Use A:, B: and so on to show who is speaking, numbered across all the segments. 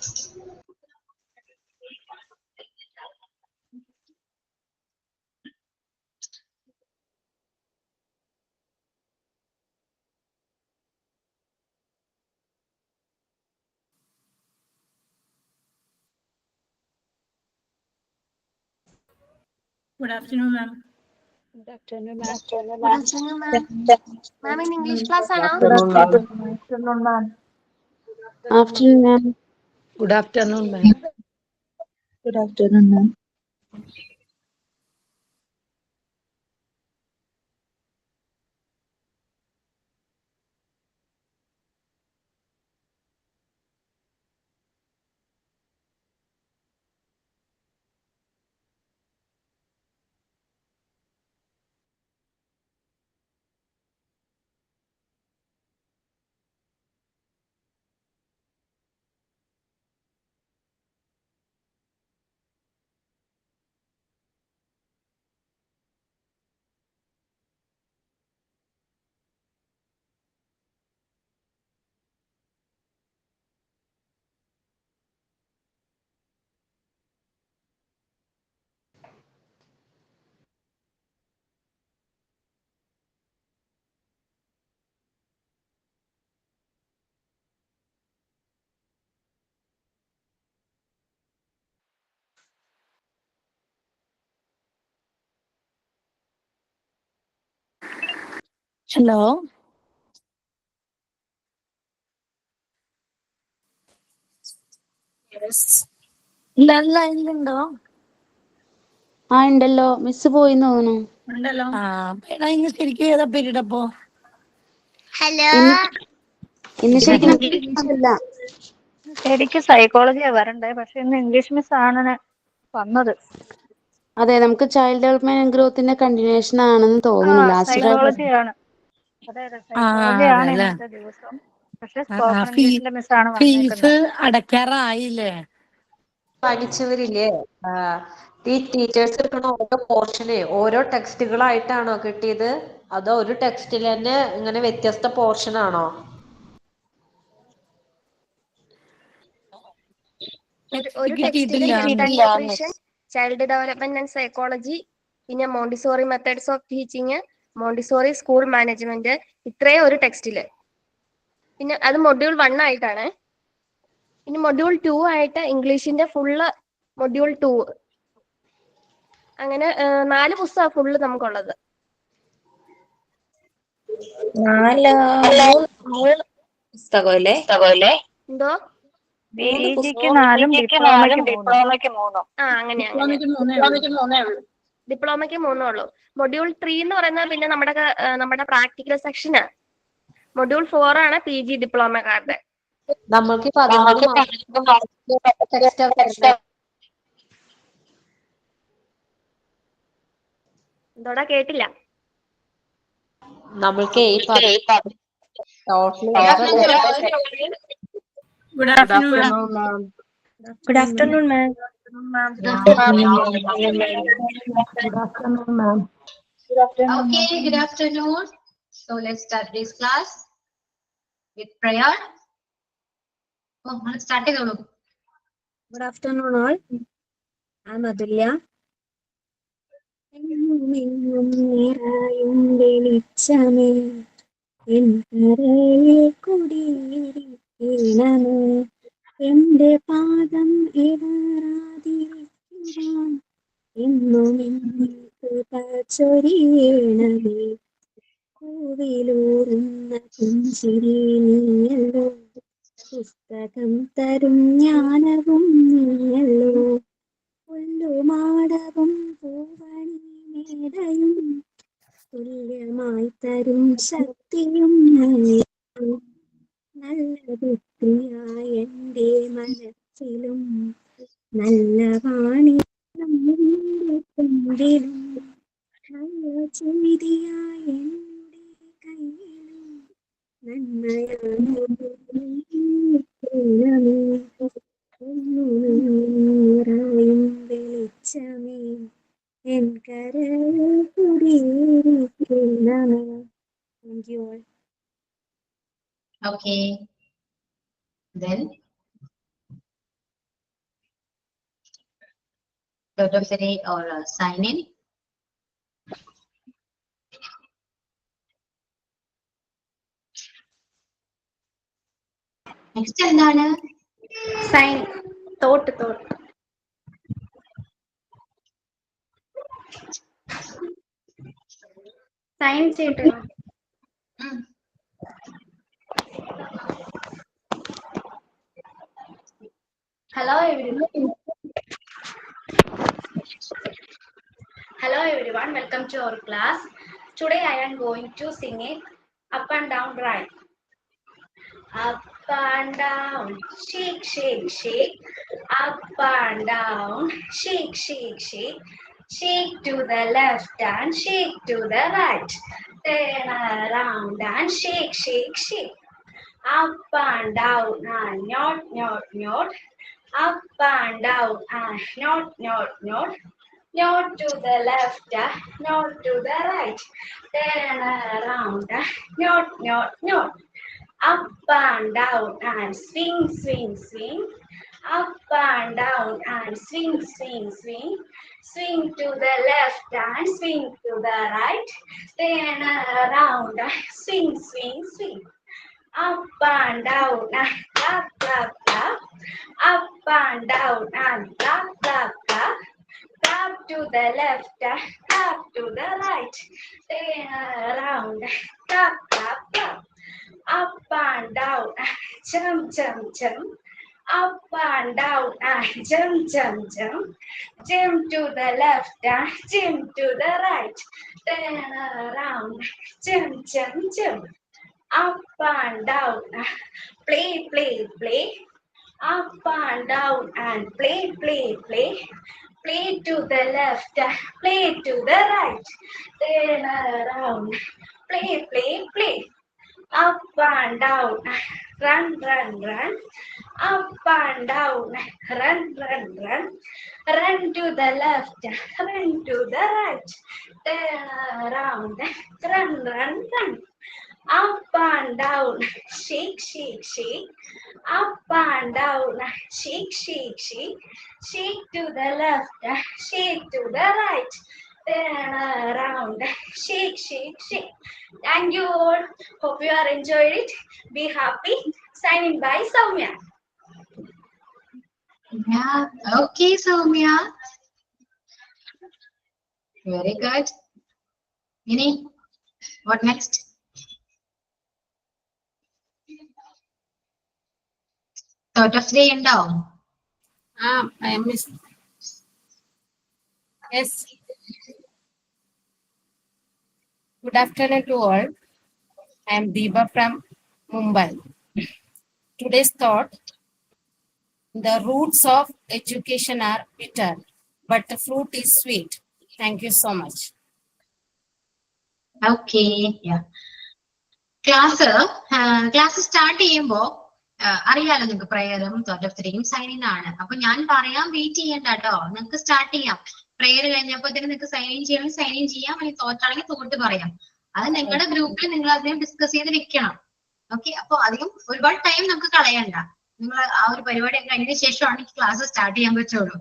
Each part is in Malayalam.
A: Good afternoon, ma'am.
B: Good afternoon, ma'am.
C: Good afternoon, ma'am. Ma'am, in English class ആണോ?
D: Good afternoon, ma'am.
B: Afternoon, ma'am.
E: Good afternoon, ma'am.
D: Good afternoon, ma'am.
A: Hello. ഇല്ല ഇല്ലുണ്ടോ?
B: ഉണ്ടല്ലോ. മിസ് പോയി തോന്നുന്നു.
A: ഉണ്ടല്ലോ. എടാ ഇന്ന് ശരിക്കും ഏതാ പീരീഡ് അപ്പോ?
C: ഹലോ.
B: ഇന്ന് ശരിക്കും ഇംഗ്ലീഷ് അല്ല.
F: ശരിക്കും സൈക്കോളജിയാ വരണ്ടേ, പക്ഷെ ഇന്ന് ഇംഗ്ലീഷ് മിസ് ആണ് വന്നത്.
B: അതെ, നമുക്ക് ചൈൽഡ് ഡെവലപ്മെന്റ് ആൻഡ് ഗ്രോത്തിന്റെ കണ്ടിന്യൂഷൻ ആണെന്ന് തോന്നുന്നു. ലാസ്റ്റ്
F: സൈക്കോളജിയാണ്. അതെ സൈക്കോളജിയാണ് ഇന്നത്തെ ദിവസം. പക്ഷെ സ്പോക്കൺ ഇംഗ്ലീഷിന്റെ മിസ് ആണ് വന്നേക്കുന്നത്.
A: ഫീസ് അടയ്ക്കാറായില്ലേ?
G: പഠിച്ചവരില്ലേ, ഈ ടീച്ചേഴ്സ് എടുക്കുന്ന ഓരോ പോർഷനെ ഓരോ ടെക്സ്റ്റുകളായിട്ടാണോ കിട്ടിയത്, അതോ ഒരു ടെക്സ്റ്റിൽ തന്നെ ഇങ്ങനെ വ്യത്യസ്ത പോർഷൻ ആണോ?
C: ഒരു ടെക്സ്റ്റില് nutrition, child development and psychology, പിന്നെ Montessori methods of teaching, Montessori school management, ഇത്രയും ഒരു ടെക്സ്റ്റില്. പിന്നെ അത് മൊഡ്യൂൾ 1 ആയിട്ടാണ്. പിന്നെ മൊഡ്യൂൾ 2 ആയിട്ട് ഇംഗ്ലീഷിന്റെ ഫുള്ള് മൊഡ്യൂൾ 2. അങ്ങനെ 4 പുസ്തകം ഫുള്ള് നമുക്കുള്ളത്.
D: 4 പുസ്തകമല്ലേ?
C: എന്തോ?
F: PGക്ക് 4 ഡിപ്ലോമയ്ക്ക് 3.
C: ഡിപ്ലോമയ്ക്ക് 3 ഉള്ളൂ. മൊഡ്യൂൾ 3 എന്ന് പറയുന്നത് പിന്നെ നമ്മുടെ പ്രാക്ടിക്കൽ സെക്ഷന്. മൊഡ്യൂൾ 4 ആണ് PG ഡിപ്ലോമക്കാരുടെ.
G: നമ്മൾക്ക് 11
C: എന്തോടാ കേട്ടില്ല?
G: നമ്മൾക്ക്
A: Good afternoon, ma'am.
D: Good afternoon, ma'am.
H: Okay, good afternoon. So let's start this class with prayer. Let's start it.
D: Good afternoon, all. I'm Adulya. വെളിച്ചമേ എൻ കരളിൽ കുടിയിരിക്കണമേ, എന്റെ പാദം ഇടറാതിരിക്കുവാൻ എന്നും എന്നിൽ കൃപ ചൊരിയണമേ. പൂവിലൂറുന്ന പുഞ്ചിരി നീയല്ലോ, പുസ്തകം തരും ജ്ഞാനവും നീയല്ലോ, പുല്ലുമാടവും പൂവണി മേടയും തുല്യമായി തരും ശക്തിയും നീയല്ലോ. നല്ല ബുദ്ധിയായ എൻ്റെ മനസ്സിലും നല്ല വാണി കൊണ്ടിലും നല്ല ചെയ്തിയായ എൻ്റെ കയ്യിലും നന്മയും വെളിച്ചമേ എൻ കരളിൽ കുടിയിരിക്കണമേ. Thank you all.
H: Okay. Then Thought of the day or sign in. Next എന്താണ്?
C: സൈൻ തോട്ട് സൈൻ ചെയ്തിട്ട് Hello everyone, welcome to our class. Today I am going to sing it up and down rhyme. Up and down, shake, shake, shake. Up and down, shake, shake, shake. Shake to the left and shake to the right. Turn around and shake, shake, shake. Up and down and not, not, not. Up and down and not, not, not. Not to the left, not to the right. Turn around, not, not, not. Up and down and swing, swing, swing. Up and down and swing, swing, swing. Swing to the left and swing to the right. Turn around, swing, swing, swing. Up and down and clap, clap, clap. Up and down and clap, clap, clap. Clap to the left, clap to the right. Turn around, clap, clap, clap. Up and down, jump, jump, jump. Up and down, jump, jump, jump. Jump to the left, jump to the right. Turn around, jump, jump, jump. Up and down, play, play, play. Up and down and play, play, play. Play to the left, play to the right. Turn around, play, play, play. Up and down, run, run, run. Up and down, run, run, run. Run to the left, run to the right. Turn around, run, run, run. Up and down, shake, shake, shake. Up and down, shake, shake, shake. Shake to the left, shake to the right. Turn around, shake, shake, shake. Thank you all. Hope you are enjoyed it. Be happy. Signing by Soumya.
H: Yeah. Okay, Soumya. Very good. Ini, what next? Thought of the day ഉണ്ടോ?
A: I miss. Yes. Good afternoon to all. I am Deepa from Mumbai. Today's thought: the roots of education are bitter, but the fruit is sweet. Thank you so much.
H: Okay, yeah. Class start ചെയ്യുമ്പോ അറിയാലോ നിങ്ങൾക്ക് പ്രയറും തോട്ട് ഓഫ് ദി ഡേയും സൈൻ ഇൻ ആണ്. അപ്പൊ ഞാൻ പറയാം, വെയിറ്റ് ചെയ്യണ്ട കേട്ടോ, നിങ്ങൾക്ക് സ്റ്റാർട്ട് ചെയ്യാം. പ്രെയർ കഴിഞ്ഞപ്പോ തന്നെ നിങ്ങൾക്ക് സൈൻ ഇൻ ചെയ്യണമെങ്കിൽ സൈൻ ഇൻ ചെയ്യാം, അല്ലെങ്കിൽ തോറ്റാണെങ്കിൽ തോട്ട് പറയാം. അത് നിങ്ങളുടെ ഗ്രൂപ്പിൽ നിങ്ങൾ അതിനെ ഡിസ്കസ് ചെയ്ത് വെക്കണം. ഓക്കെ, അപ്പൊ അധികം ഒരുപാട് ടൈം നമുക്ക് കളയണ്ട. നിങ്ങൾ ആ ഒരു പരിപാടി കഴിഞ്ഞതിന് ശേഷമാണ് ക്ലാസ് സ്റ്റാർട്ട് ചെയ്യാൻ പറ്റുള്ളൂ.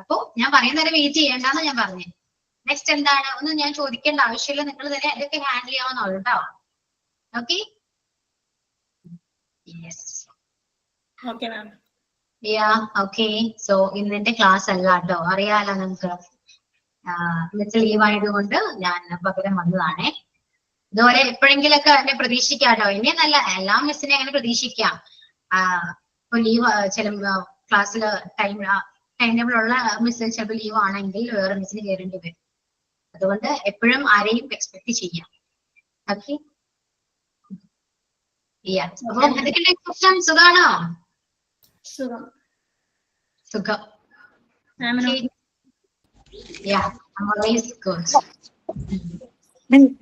H: അപ്പൊ ഞാൻ പറയുന്നവരെ വെയിറ്റ് ചെയ്യണ്ടെന്ന് ഞാൻ പറഞ്ഞു. നെക്സ്റ്റ് എന്താണ് ഒന്നും ഞാൻ ചോദിക്കേണ്ട ആവശ്യമില്ല, നിങ്ങൾ തന്നെ ഇതൊക്കെ ഹാൻഡിൽ ചെയ്യാവുന്നുള്ളൂ കേട്ടോ. Okay, yes.
C: Okay, ma'am.
H: Okay. So ഇന്നെന്റെ ക്ലാസ് അല്ല കേട്ടോ, അറിയാലോ നിങ്ങൾക്ക്. ഇന്നത്തെ ലീവ് ആയതുകൊണ്ട് ഞാൻ പകരം വന്നതാണേ. ഇതുപോലെ എപ്പോഴെങ്കിലൊക്കെ എന്നെ പ്രതീക്ഷിക്കാട്ടോ. ഇനി നല്ല എല്ലാ മിസ്സിനെ അങ്ങനെ പ്രതീക്ഷിക്കാം. ഇപ്പൊ ലീവ് ചില ക്ലാസ്സിൽ ടൈം ടേബിൾ ഉള്ള മിസ് ചിലപ്പോൾ ലീവ് ആണെങ്കിൽ വേറെ മിസ്സിന് കയറേണ്ടി വരും. അതുകൊണ്ട് എപ്പോഴും ആരെയും എക്സ്പെക്ട് ചെയ്യാം. ഓക്കെ, അപ്പൊ എന്തൊക്കെയുണ്ട് ക്വസ്റ്റ്യൻ? സുഖാണോ?
C: സുഖം.
H: Yeah, I'm always good.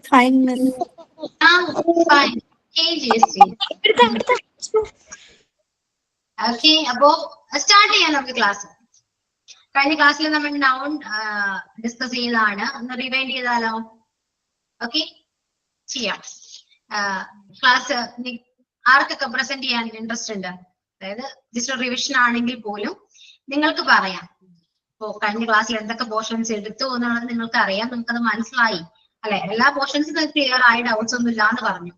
A: Fine, miss.
H: Fine. Okay, JC. Okay, അപ്പോ സ്റ്റാർട്ട് ചെയ്യാം നമുക്ക് ക്ലാസ്. കഴിഞ്ഞ ക്ലാസ്സിൽ നമ്മൾ നൗൺ ഡിസ്കസ് ചെയ്തതാണ്. ഒന്ന് റിവൈൻഡ് ചെയ്താലോ? ഓക്കെ, ചെയ്യാം. ക്ലാസ് ആർക്കൊക്കെ പ്രസന്റ് ചെയ്യാൻ ഇൻട്രസ്റ്റ് ഉണ്ട്? അതായത് ജസ്റ്റ് റിവിഷൻ ആണെങ്കിൽ പോലും നിങ്ങൾക്ക് പറയാം. ഇപ്പോ കഴിഞ്ഞ ക്ലാസ്സിൽ എന്തൊക്കെ പോർഷൻസ് എടുത്തു എന്നുള്ളത് നിങ്ങൾക്ക് അറിയാം, നിങ്ങൾക്കത് മനസ്സിലായി അല്ലെ? എല്ലാ പോർഷൻസും നിങ്ങൾക്ക് ക്ലിയർ ആയി, ഡൗട്ട്സ് ഒന്നും ഇല്ലാന്ന് പറഞ്ഞു.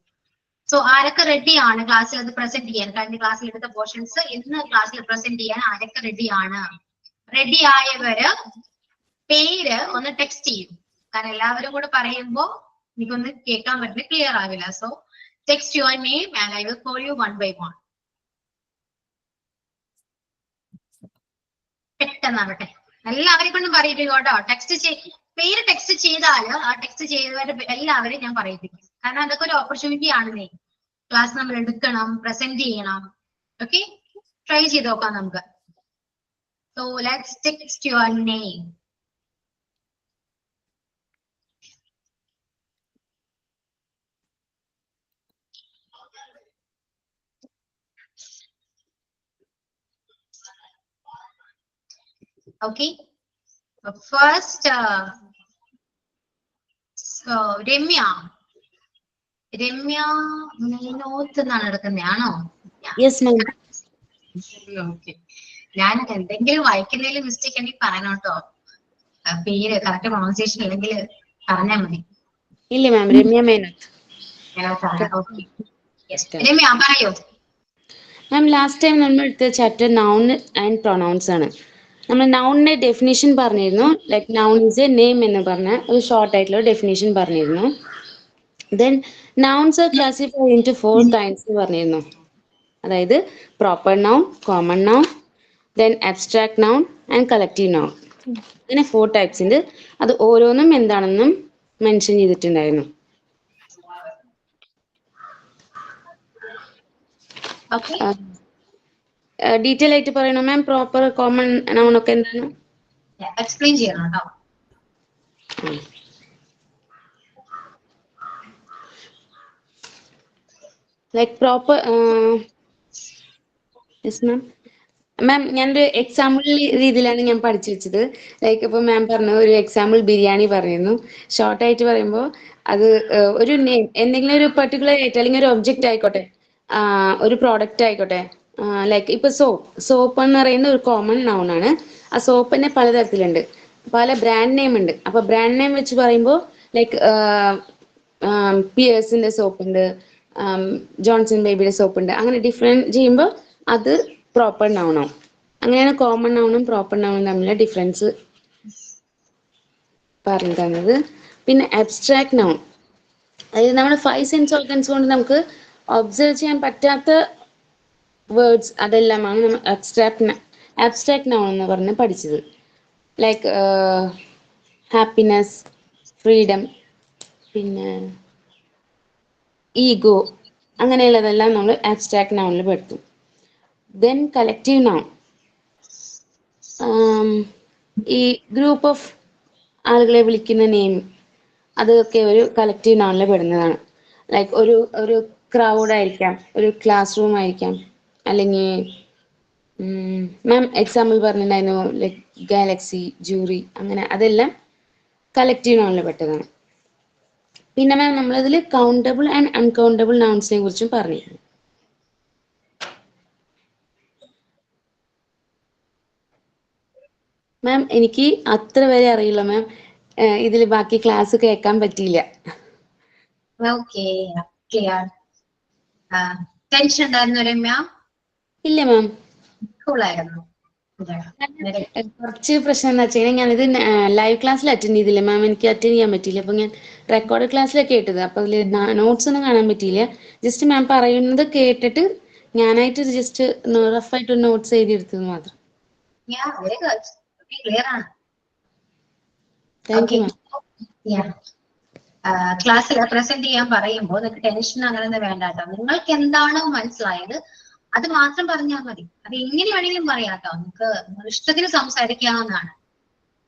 H: സോ ആരൊക്കെ റെഡിയാണ് ക്ലാസ്സിൽ അത് പ്രസന്റ് ചെയ്യാൻ? കഴിഞ്ഞ ക്ലാസ്സിൽ എടുത്ത പോർഷൻസ് ഇന്ന് ക്ലാസ്സിൽ പ്രസന്റ് ചെയ്യാൻ ആരൊക്കെ റെഡിയാണ്? റെഡി ആയവര് പേര് ഒന്ന് ടെക്സ്റ്റ് ചെയ്യും. കാരണം എല്ലാവരും കൂടെ പറയുമ്പോ എനിക്കൊന്ന് കേൾക്കാൻ പറ്റില്ല, ക്ലിയർ ആവില്ല. So text your name and I will call you one by one. പെട്ടെന്നാവട്ടെ, എല്ലാവരെയും കൊണ്ടും പറയിപ്പിക്കും കേട്ടോ. പേര് ടെക്സ്റ്റ് ചെയ്താല് ആ ടെക്സ്റ്റ് ചെയ്തവരെ എല്ലാവരെയും ഞാൻ പറയിപ്പിക്കും. കാരണം അതൊക്കെ ഒരു ഓപ്പർച്യൂണിറ്റി ആണെന്നേ. ക്ലാസ് നമ്മൾ എടുക്കണം, പ്രസന്റ് ചെയ്യണം. ഓക്കെ, ട്രൈ ചെയ്ത് നോക്കാം നമുക്ക്. So let's text your name. Okay, first so Ramya Meenoth എന്നാണ് എടുക്കുന്നതാണോ?
B: Yes ma'am.
H: ഓക്കെ, ഞാൻ എന്തെങ്കിലും വായിക്കുന്നതിൽ മിസ്റ്റേക്ക് ഉണ്ടെങ്കിൽ പറയണോട്ടോ. പേര് കറക്റ്റ് പ്രൊണൗൺസിയേഷൻ അല്ലെങ്കിൽ പറഞ്ഞാൽ മതി.
B: ഇല്ല മാം, രമ്യ മേനോത്ത്.
H: ഓക്കെ, രമ്യ പറയൂ.
B: മാം, ലാസ്റ്റ് ടൈം നമ്മൾ എടുത്ത ചാപ്റ്റർ നൗൺ ആൻഡ് പ്രൊനൗൺസ് ആണ്. നമ്മൾ നൗണിന്റെ ഡെഫിനേഷൻ പറഞ്ഞിരുന്നു. Like noun is a name എന്ന് പറഞ്ഞ ഒരു ഷോർട്ട് ആയിട്ടുള്ള ഡെഫിനേഷൻ പറഞ്ഞിരുന്നു. Then nouns R classified into 4 kinds എന്ന് പറഞ്ഞിരുന്നു. അതായത് proper noun, common noun, then abstract noun and collective noun. അങ്ങനെ 4 types ഉണ്ട്. അത് ഓരോന്നും എന്താണെന്നും മെൻഷൻ ചെയ്തിട്ടുണ്ടായിരുന്നു. ഡീറ്റെയിൽ ആയിട്ട് പറയണോ മാം? പ്രോപ്പർ, കോമൺ നൗൺ ഒക്കെ എന്താണ്
H: എക്സ്പ്ലെയിൻ ചെയ്യണം കേട്ടോ.
B: Like proper yes ma'am. Ma'am, ഞാനൊരു എക്സാമ്പിൾ രീതിയിലാണ് ഞാൻ പഠിച്ചു വെച്ചത്. ലൈക്ക് ഇപ്പോൾ മാം പറഞ്ഞ ഒരു എക്സാമ്പിൾ ബിരിയാണി പറഞ്ഞിരുന്നു. ഷോർട്ടായിട്ട് പറയുമ്പോൾ അത് ഒരു നെയിം, എന്തെങ്കിലും ഒരു പെർട്ടിക്കുലർ ആയിട്ട് അല്ലെങ്കിൽ ഒരു ഒബ്ജക്റ്റ് ആയിക്കോട്ടെ, ഒരു പ്രോഡക്റ്റ് ആയിക്കോട്ടെ. ലൈക്ക് ഇപ്പൊ സോപ്പ് എന്ന് പറയുന്ന ഒരു കോമൺ നൗൺ ആണ്. ആ സോപ്പ് തന്നെ പലതരത്തിലുണ്ട്, പല ബ്രാൻഡ് നെയിം ഉണ്ട്. അപ്പൊ ബ്രാൻഡ് നെയിം വെച്ച് പറയുമ്പോൾ ലൈക്ക് പിയേഴ്സിന്റെ സോപ്പ് ഉണ്ട്, ജോൺസൺ ബേബിയുടെ സോപ്പ് ഉണ്ട്. അങ്ങനെ ഡിഫറെന്റ് ചെയ്യുമ്പോൾ അത് പ്രോപ്പർ നൗൺ ആവും. അങ്ങനെയാണ് കോമൺ നൗണും പ്രോപ്പർ നൗണും തമ്മിലുള്ള ഡിഫറൻസ് പറഞ്ഞു തന്നത്. പിന്നെ അബ്സ്ട്രാക്ട് നൗൺ, അതായത് നമ്മുടെ 5 sense organs കൊണ്ട് നമുക്ക് ഒബ്സർവ് ചെയ്യാൻ പറ്റാത്ത വേർഡ്സ്, അതെല്ലാമാണ് നമ്മൾ അബ്സ്ട്രാക്ട് നൗൺ എന്ന് പറഞ്ഞ് പഠിച്ചത്. ലൈക്ക് ഹാപ്പിനെസ്, ഫ്രീഡം, പിന്നെ ഈഗോ, അങ്ങനെയുള്ളതെല്ലാം നമ്മൾ അബ്സ്ട്രാക്ട് നൗണിൽ പെടുത്തും. ദെൻ കളക്റ്റീവ് നൗൺ, ഈ ഗ്രൂപ്പ് ഓഫ് ആളുകളെ വിളിക്കുന്ന നെയിം, അതൊക്കെ ഒരു കളക്റ്റീവ് നൗണിൽ പെടുന്നതാണ്. ലൈക്ക് ഒരു ക്രൗഡ് ആയിരിക്കാം, ഒരു ക്ലാസ് റൂം ആയിരിക്കാം, അല്ലെങ്കിൽ മാം എക്സാമ്പിൾ പറഞ്ഞിട്ടുണ്ടായിരുന്നു ലൈക്ക് ഗാലക്സി, ജൂറി, അങ്ങനെ അതെല്ലാം കളക്റ്റീവ് നൗണിൽ പെട്ടതാണ്. പിന്നെ മാം നമ്മളതിൽ കൗണ്ടബിൾ ആൻഡ് അൺകൗണ്ടബിൾ നൗൺസിനെ കുറിച്ചും പറഞ്ഞിരുന്നു. മാം, എനിക്ക് അത്ര വരെ അറിയില്ല മാം. ഇതിൽ ബാക്കി ക്ലാസ് കേൾക്കാൻ പറ്റിയില്ല.
H: Okay, clear. ടെൻഷൻ ഉണ്ടായിരുന്നു രമ്യ?
B: ഇല്ല മാം.
H: കൂളായിരുന്നു.
B: കുറച്ച് പ്രശ്നം എന്താ വെച്ചാൽ ഞാനിത് ലൈവ് ക്ലാസ്സിൽ അറ്റൻഡ് ചെയ്തില്ല മാം. എനിക്ക് അറ്റൻഡ് ചെയ്യാൻ പറ്റിയില്ല. അപ്പൊ ഞാൻ റെക്കോർഡ് ക്ലാസ്സിലൊക്കെ കേട്ടത്. അപ്പൊ അതിൽ നോട്ട്സ് ഒന്നും കാണാൻ പറ്റിയില്ല. ജസ്റ്റ് മാം പറയുന്നത് കേട്ടിട്ട് ഞാനായിട്ട് ജസ്റ്റ് റഫായിട്ട് നോട്ട്സ് എഴുതി എടുത്തത് മാത്രം.
H: ക്ലിയർ ആണ്.
B: താങ്ക് യു മാം.
H: ക്ലാസ്സിൽ പ്രസന്റ് ചെയ്യാൻ പറയുമ്പോൾ നിങ്ങൾക്ക് ടെൻഷൻ അങ്ങനെ വേണ്ട കേട്ടോ. നിങ്ങൾക്ക് എന്താണോ മനസ്സിലായത് അത് മാത്രം പറഞ്ഞാൽ മതി. അത് എങ്ങനെ വേണമെങ്കിലും പറയാം കേട്ടോ. നിങ്ങൾക്ക് ഇഷ്ടത്തിന് സംസാരിക്കാവുന്നതാണ്.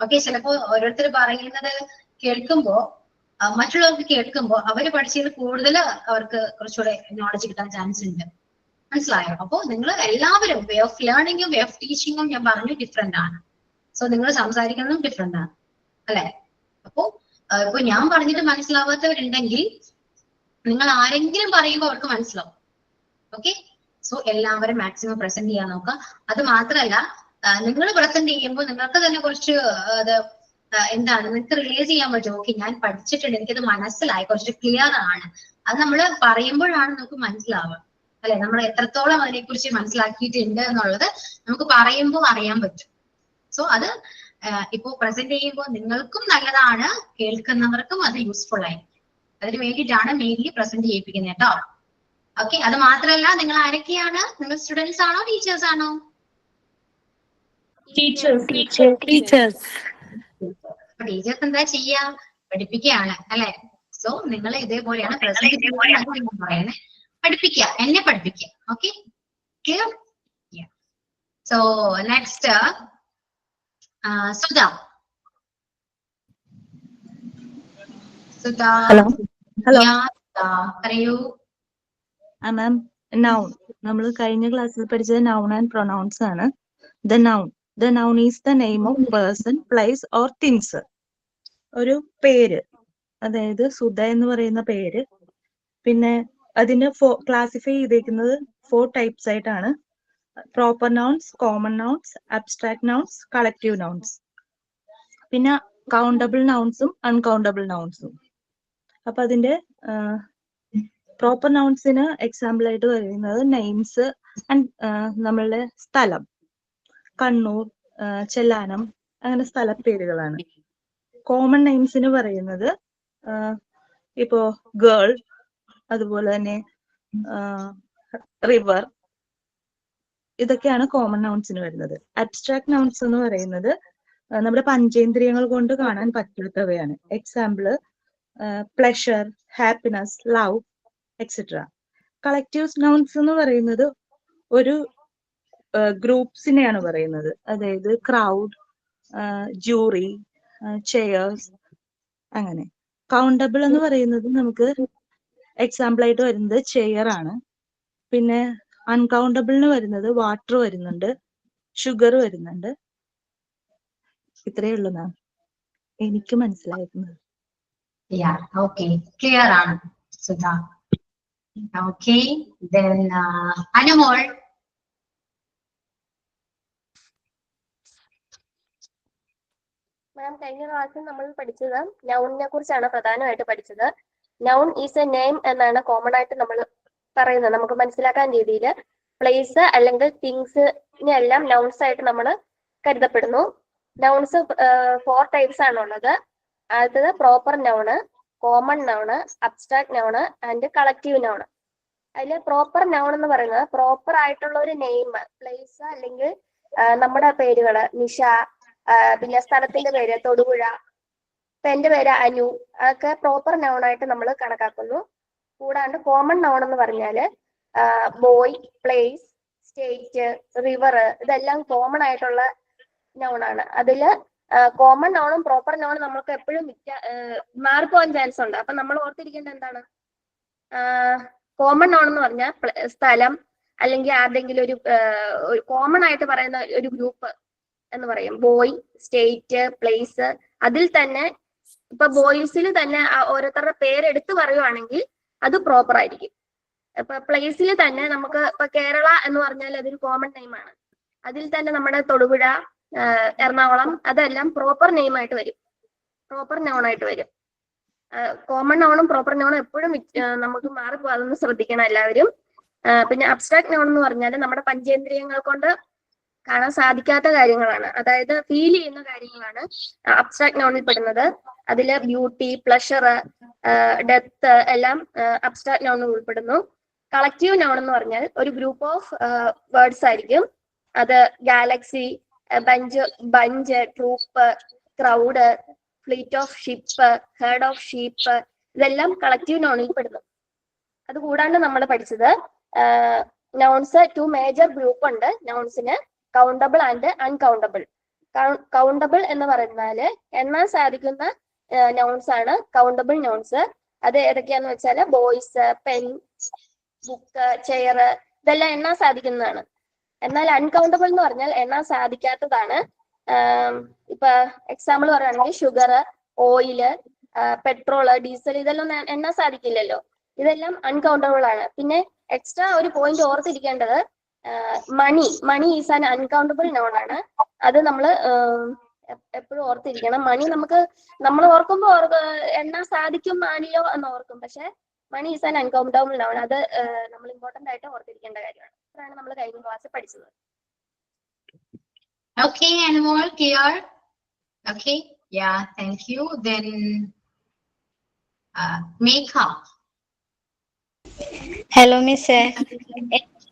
H: ഓക്കെ, ചിലപ്പോ ഓരോരുത്തർ പറയുന്നത് കേൾക്കുമ്പോ മറ്റുള്ളവർക്ക് കേൾക്കുമ്പോ അവര് പഠിച്ചതിൽ കൂടുതൽ അവർക്ക് കുറച്ചുകൂടെ നോളജ് കിട്ടാൻ ചാൻസ് ഉണ്ട്. മനസ്സിലായോ? അപ്പോ നിങ്ങൾ എല്ലാവരും വേ ഓഫ് ലേണിംഗും വേ ഓഫ് ടീച്ചിങ്ങും ഞാൻ പറഞ്ഞു ഡിഫറെന്റ് ആണ്. സോ നിങ്ങൾ സംസാരിക്കുന്നതും ഡിഫറെന്റ് ആണ് അല്ലെ? അപ്പോ ഇപ്പൊ ഞാൻ പറഞ്ഞിട്ട് മനസ്സിലാവാത്തവരുണ്ടെങ്കിൽ നിങ്ങൾ ആരെങ്കിലും പറയുമ്പോൾ അവർക്ക് മനസ്സിലാവും. ഓക്കെ, സോ എല്ലാവരും മാക്സിമം പ്രസന്റ് ചെയ്യാൻ നോക്കുക. അത് മാത്രമല്ല നിങ്ങൾ പ്രസന്റ് ചെയ്യുമ്പോൾ നിങ്ങൾക്ക് തന്നെ കുറച്ച് അത് എന്താണ് നിങ്ങൾക്ക് റിലൈസ് ചെയ്യാൻ പറ്റും. ഓക്കെ, ഞാൻ പഠിച്ചിട്ടുണ്ട്, എനിക്കത് മനസ്സിലായി, കുറച്ച് ക്ലിയർ ആണ്. അത് നമ്മൾ പറയുമ്പോഴാണ് നമുക്ക് മനസ്സിലാവുക, അല്ലെ? നമ്മൾ എത്രത്തോളം അതിനെക്കുറിച്ച് മനസ്സിലാക്കിയിട്ടുണ്ട് എന്നുള്ളത് നമുക്ക് പറയുമ്പോൾ അറിയാൻ പറ്റും. സോ അത് ഇപ്പോ പ്രസന്റ് ചെയ്യുമ്പോൾ നിങ്ങൾക്കും നല്ലതാണ്, കേൾക്കുന്നവർക്കും അത് യൂസ്ഫുൾ ആയിരിക്കും. അതിന് വേണ്ടിയിട്ടാണ് മെയിൻലി പ്രസന്റ് ചെയ്യിപ്പിക്കുന്നത് കേട്ടോ. ഓക്കെ, അത് മാത്രമല്ല, നിങ്ങൾ ആരൊക്കെയാണ്? നിങ്ങൾ സ്റ്റുഡൻസ് ആണോ ടീച്ചേഴ്സ് ആണോ?
F: ടീച്ചേഴ്സ്.
H: അപ്പൊ ടീച്ചേഴ്സ് എന്താ ചെയ്യാ? പഠിപ്പിക്കുകയാണ്, അല്ലെ? സോ നിങ്ങൾ ഇതേപോലെയാണ് പ്രസന്റ് പറയുന്നത്, പഠിപ്പിക്കുക, എന്നെ പഠിപ്പിക്കുക. Okay, clear? So next Sudha. Sudha,
I: hello
H: പറയൂ.
I: മാം, നൗൺ നമ്മൾ കഴിഞ്ഞ ക്ലാസ്സിൽ പഠിച്ചത് നൗൺ ആൻഡ് പ്രൊനൗൺസ് ആണ്. The noun is the name of person, place or things. ഒരു പേര്, അതായത് സുധ എന്ന് പറയുന്ന പേര്. പിന്നെ അതിനെ ക്ലാസിഫൈ ചെയ്തേക്കുന്നത് 4 ടൈപ്സ് ആയിട്ടാണ്: proper nouns, common nouns, abstract nouns, collective nouns. പിന്നെ കൗണ്ടബിൾ നൗൺസും അൺകൗണ്ടബിൾ നൗൺസും. അപ്പൊ അതിന്റെ പ്രോപ്പർ നൗൺസിന് എക്സാമ്പിൾ ആയിട്ട് പറയുന്നത് നെയിംസ് ആൻഡ് നമ്മളുടെ സ്ഥലം, കണ്ണൂർ, ചെല്ലാനം, അങ്ങനെ സ്ഥലപ്പേരുകളാണ്. കോമൺ നെയിംസിന് പറയുന്നത് ഇപ്പോ ഗേൾ, അതുപോലെ തന്നെ റിവർ, ഇതൊക്കെയാണ് കോമൺ നൗൺസിന് വരുന്നത്. അബ്സ്ട്രാക്ട് നൗൺസ് എന്ന് പറയുന്നത് നമ്മുടെ പഞ്ചേന്ദ്രിയങ്ങൾ കൊണ്ട് കാണാൻ പറ്റാത്തവയാണ്. Example pleasure, happiness, love, etcetera. Collective nouns എന്ന് പറയുന്നത് ഒരു ഗ്രൂപ്പ്സിനെയാണ് പറയുന്നത്. അതായത് ക്രൗഡ്, ജൂറി, ചെയേഴ്സ്, അങ്ങനെ. കൗണ്ടബിൾ എന്ന് പറയുന്നത് നമുക്ക് എക്സാമ്പിൾ ആയിട്ട് വരുന്നത് ചെയർ ആണ്. പിന്നെ അൺകൗണ്ടബിളിന് വരുന്നത് വാട്ടർ വരുന്നുണ്ട്, ഷുഗർ വരുന്നുണ്ട്. ഇത്രയേ ഉള്ളൂ മാം എനിക്ക് മനസ്സിലായിരുന്നത്.
H: ഓക്കെ, ക്ലിയർ ആണ് Sudha. Okay, then Anumol.
C: Ma'am, കഴിഞ്ഞ ക്ലാസ്സിൽ നമ്മൾ പഠിച്ചത് നൗണിനെ കുറിച്ചാണ് പ്രധാനമായിട്ട് പഠിച്ചത്. നൗൺ ഈസ് എ നെയിം എന്നാണ് കോമൺ ആയിട്ട് നമ്മൾ പറയുന്നത്, നമുക്ക് മനസ്സിലാക്കാൻ രീതിയിൽ. പ്ലേസ് അല്ലെങ്കിൽ തിങ്സിനെ എല്ലാം നൗൺസ് ആയിട്ട് നമ്മൾ കരുതപ്പെടുന്നു. നൗൺസ് 4 ടൈപ്സ് ആണുള്ളത്. അടുത്തത് proper noun, common noun, abstract noun and collective noun. അതിൽ പ്രോപ്പർ നൗൺ എന്ന് പറയുന്നത് പ്രോപ്പർ ആയിട്ടുള്ള ഒരു നെയിം, പ്ലേസ് അല്ലെങ്കിൽ നമ്മുടെ പേരുകള്, നിഷ, പിന്നെ സ്ഥലത്തിന്റെ പേര് തൊടുപുഴ, ഇപ്പൊ എന്റെ പേര് അനു, അതൊക്കെ പ്രോപ്പർ നൗൺ ആയിട്ട് നമ്മൾ കണക്കാക്കുന്നു. കൂടാണ്ട് കോമൺ നൗൺ എന്ന് പറഞ്ഞാല് ബോയ്, പ്ലേസ്, സ്റ്റേറ്റ്, റിവർ, ഇതെല്ലാം കോമൺ ആയിട്ടുള്ള നൗൺ ആണ്. അതില് കോമൺ നൗണും പ്രോപ്പർ നൗണും നമുക്ക് എപ്പോഴും മാറിപ്പോകാൻ ചാൻസ് ഉണ്ട്. അപ്പൊ നമ്മൾ ഓർത്തിരിക്കേണ്ടത് എന്താണ്? കോമൺ നൗൺ എന്ന് പറഞ്ഞാൽ സ്ഥലം അല്ലെങ്കിൽ ആരുടെങ്കിലും ഒരു കോമൺ ആയിട്ട് പറയുന്ന ഒരു ഗ്രൂപ്പ് എന്ന് പറയും. Boy, state, place. അതിൽ തന്നെ ഇപ്പൊ ബോയ്സിൽ തന്നെ ഓരോരുത്തരുടെ പേരെടുത്ത് പറയുവാണെങ്കിൽ അത് പ്രോപ്പർ ആയിരിക്കും. ഇപ്പൊ പ്ലേസിൽ തന്നെ നമുക്ക് ഇപ്പൊ കേരള എന്ന് പറഞ്ഞാൽ അതൊരു കോമൺ നെയിം ആണ്. അതിൽ തന്നെ നമ്മുടെ തൊടുപുഴ, എറണാകുളം, അതെല്ലാം പ്രോപ്പർ നെയിം ആയിട്ട് വരും, പ്രോപ്പർ നൗൺ ആയിട്ട് വരും. കോമൺ നൗണും പ്രോപ്പർ നൗണും എപ്പോഴും നമുക്ക് മാറിപ്പോകാതൊന്ന് ശ്രദ്ധിക്കണം എല്ലാവരും. പിന്നെ അബ്സ്ട്രാക്ട് നൗൺ എന്ന് പറഞ്ഞാൽ നമ്മുടെ പഞ്ചേന്ദ്രിയങ്ങൾ കൊണ്ട് കാണാൻ സാധിക്കാത്ത കാര്യങ്ങളാണ്, അതായത് ഫീൽ ചെയ്യുന്ന കാര്യങ്ങളാണ് അബ്സ്ട്രാക്ട് നൗണിൽ പെടുന്നത്. അതില് ബ്യൂട്ടി, പ്ലഷർ, ഡെത്ത് എല്ലാം അബ്സ്ട്രാക്ട് നൗണിൽ ഉൾപ്പെടുന്നു. കളക്റ്റീവ് നൗൺ എന്ന് പറഞ്ഞാൽ ഒരു ഗ്രൂപ്പ് ഓഫ് വേർഡ്സ് ആയിരിക്കും. അത് galaxy, bunch, troupe, crowd, fleet of ship, herd of sheep, ഇതെല്ലാം കളക്റ്റീവ് നൗണിൽ പെടുന്നു. അത് കൂടാണ്ട് നമ്മൾ പഠിച്ചത് നൗൺസ് 2 മേജർ ഗ്രൂപ്പ് ഉണ്ട് നൗൺസിന്: കൗണ്ടബിൾ ആൻഡ് അൺകൗണ്ടബിൾ. കൗണ്ടബിൾ എന്ന് പറഞ്ഞാല് എണ്ണാൻ സാധിക്കുന്ന നൗൺസ് ആണ് കൗണ്ടബിൾ നൗൺസ്. അത് ഏതൊക്കെയാന്ന് വെച്ചാല് ബോയ്സ്, പെൻ, ബുക്ക്, ചെയർ, ഇതെല്ലാം എണ്ണാൻ സാധിക്കുന്നതാണ്. എന്നാൽ അൺകൗണ്ടബിൾ എന്ന് പറഞ്ഞാൽ എണ്ണാൻ സാധിക്കാത്തതാണ്. ഇപ്പൊ എക്സാമ്പിൾ പറയുകയാണെങ്കിൽ ഷുഗർ, ഓയില്, പെട്രോള്, ഡീസൽ, ഇതെല്ലാം എണ്ണാൻ സാധിക്കില്ലല്ലോ. ഇതെല്ലാം അൺകൗണ്ടബിൾ ആണ്. പിന്നെ എക്സ്ട്രാ ഒരു പോയിന്റ് ഓർത്തിരിക്കേണ്ടത്, money is an uncountable noun ആണ്. അത് നമ്മൾ എപ്പോഴും ഓർത്തിരിക്കണം. മണി നമ്മൾ ഓർക്കുമ്പോൾ എണ്ണാൻ സാധിക്കും മാനിയോ എന്ന് ഓർക്കും. പക്ഷെ money is an uncountable noun. അത് നമ്മൾ ഇമ്പോർട്ടന്റ് ആയിട്ട് ഓർത്തിരിക്കേണ്ട കാര്യമാണ്. അതാണ് നമ്മൾ കഴിഞ്ഞ ക്ലാസ്സിൽ പഠിച്ചത്.
H: Okay, and more clear? Okay, yeah, thank you. Then Megha.
J: Hello മിസ്സേ,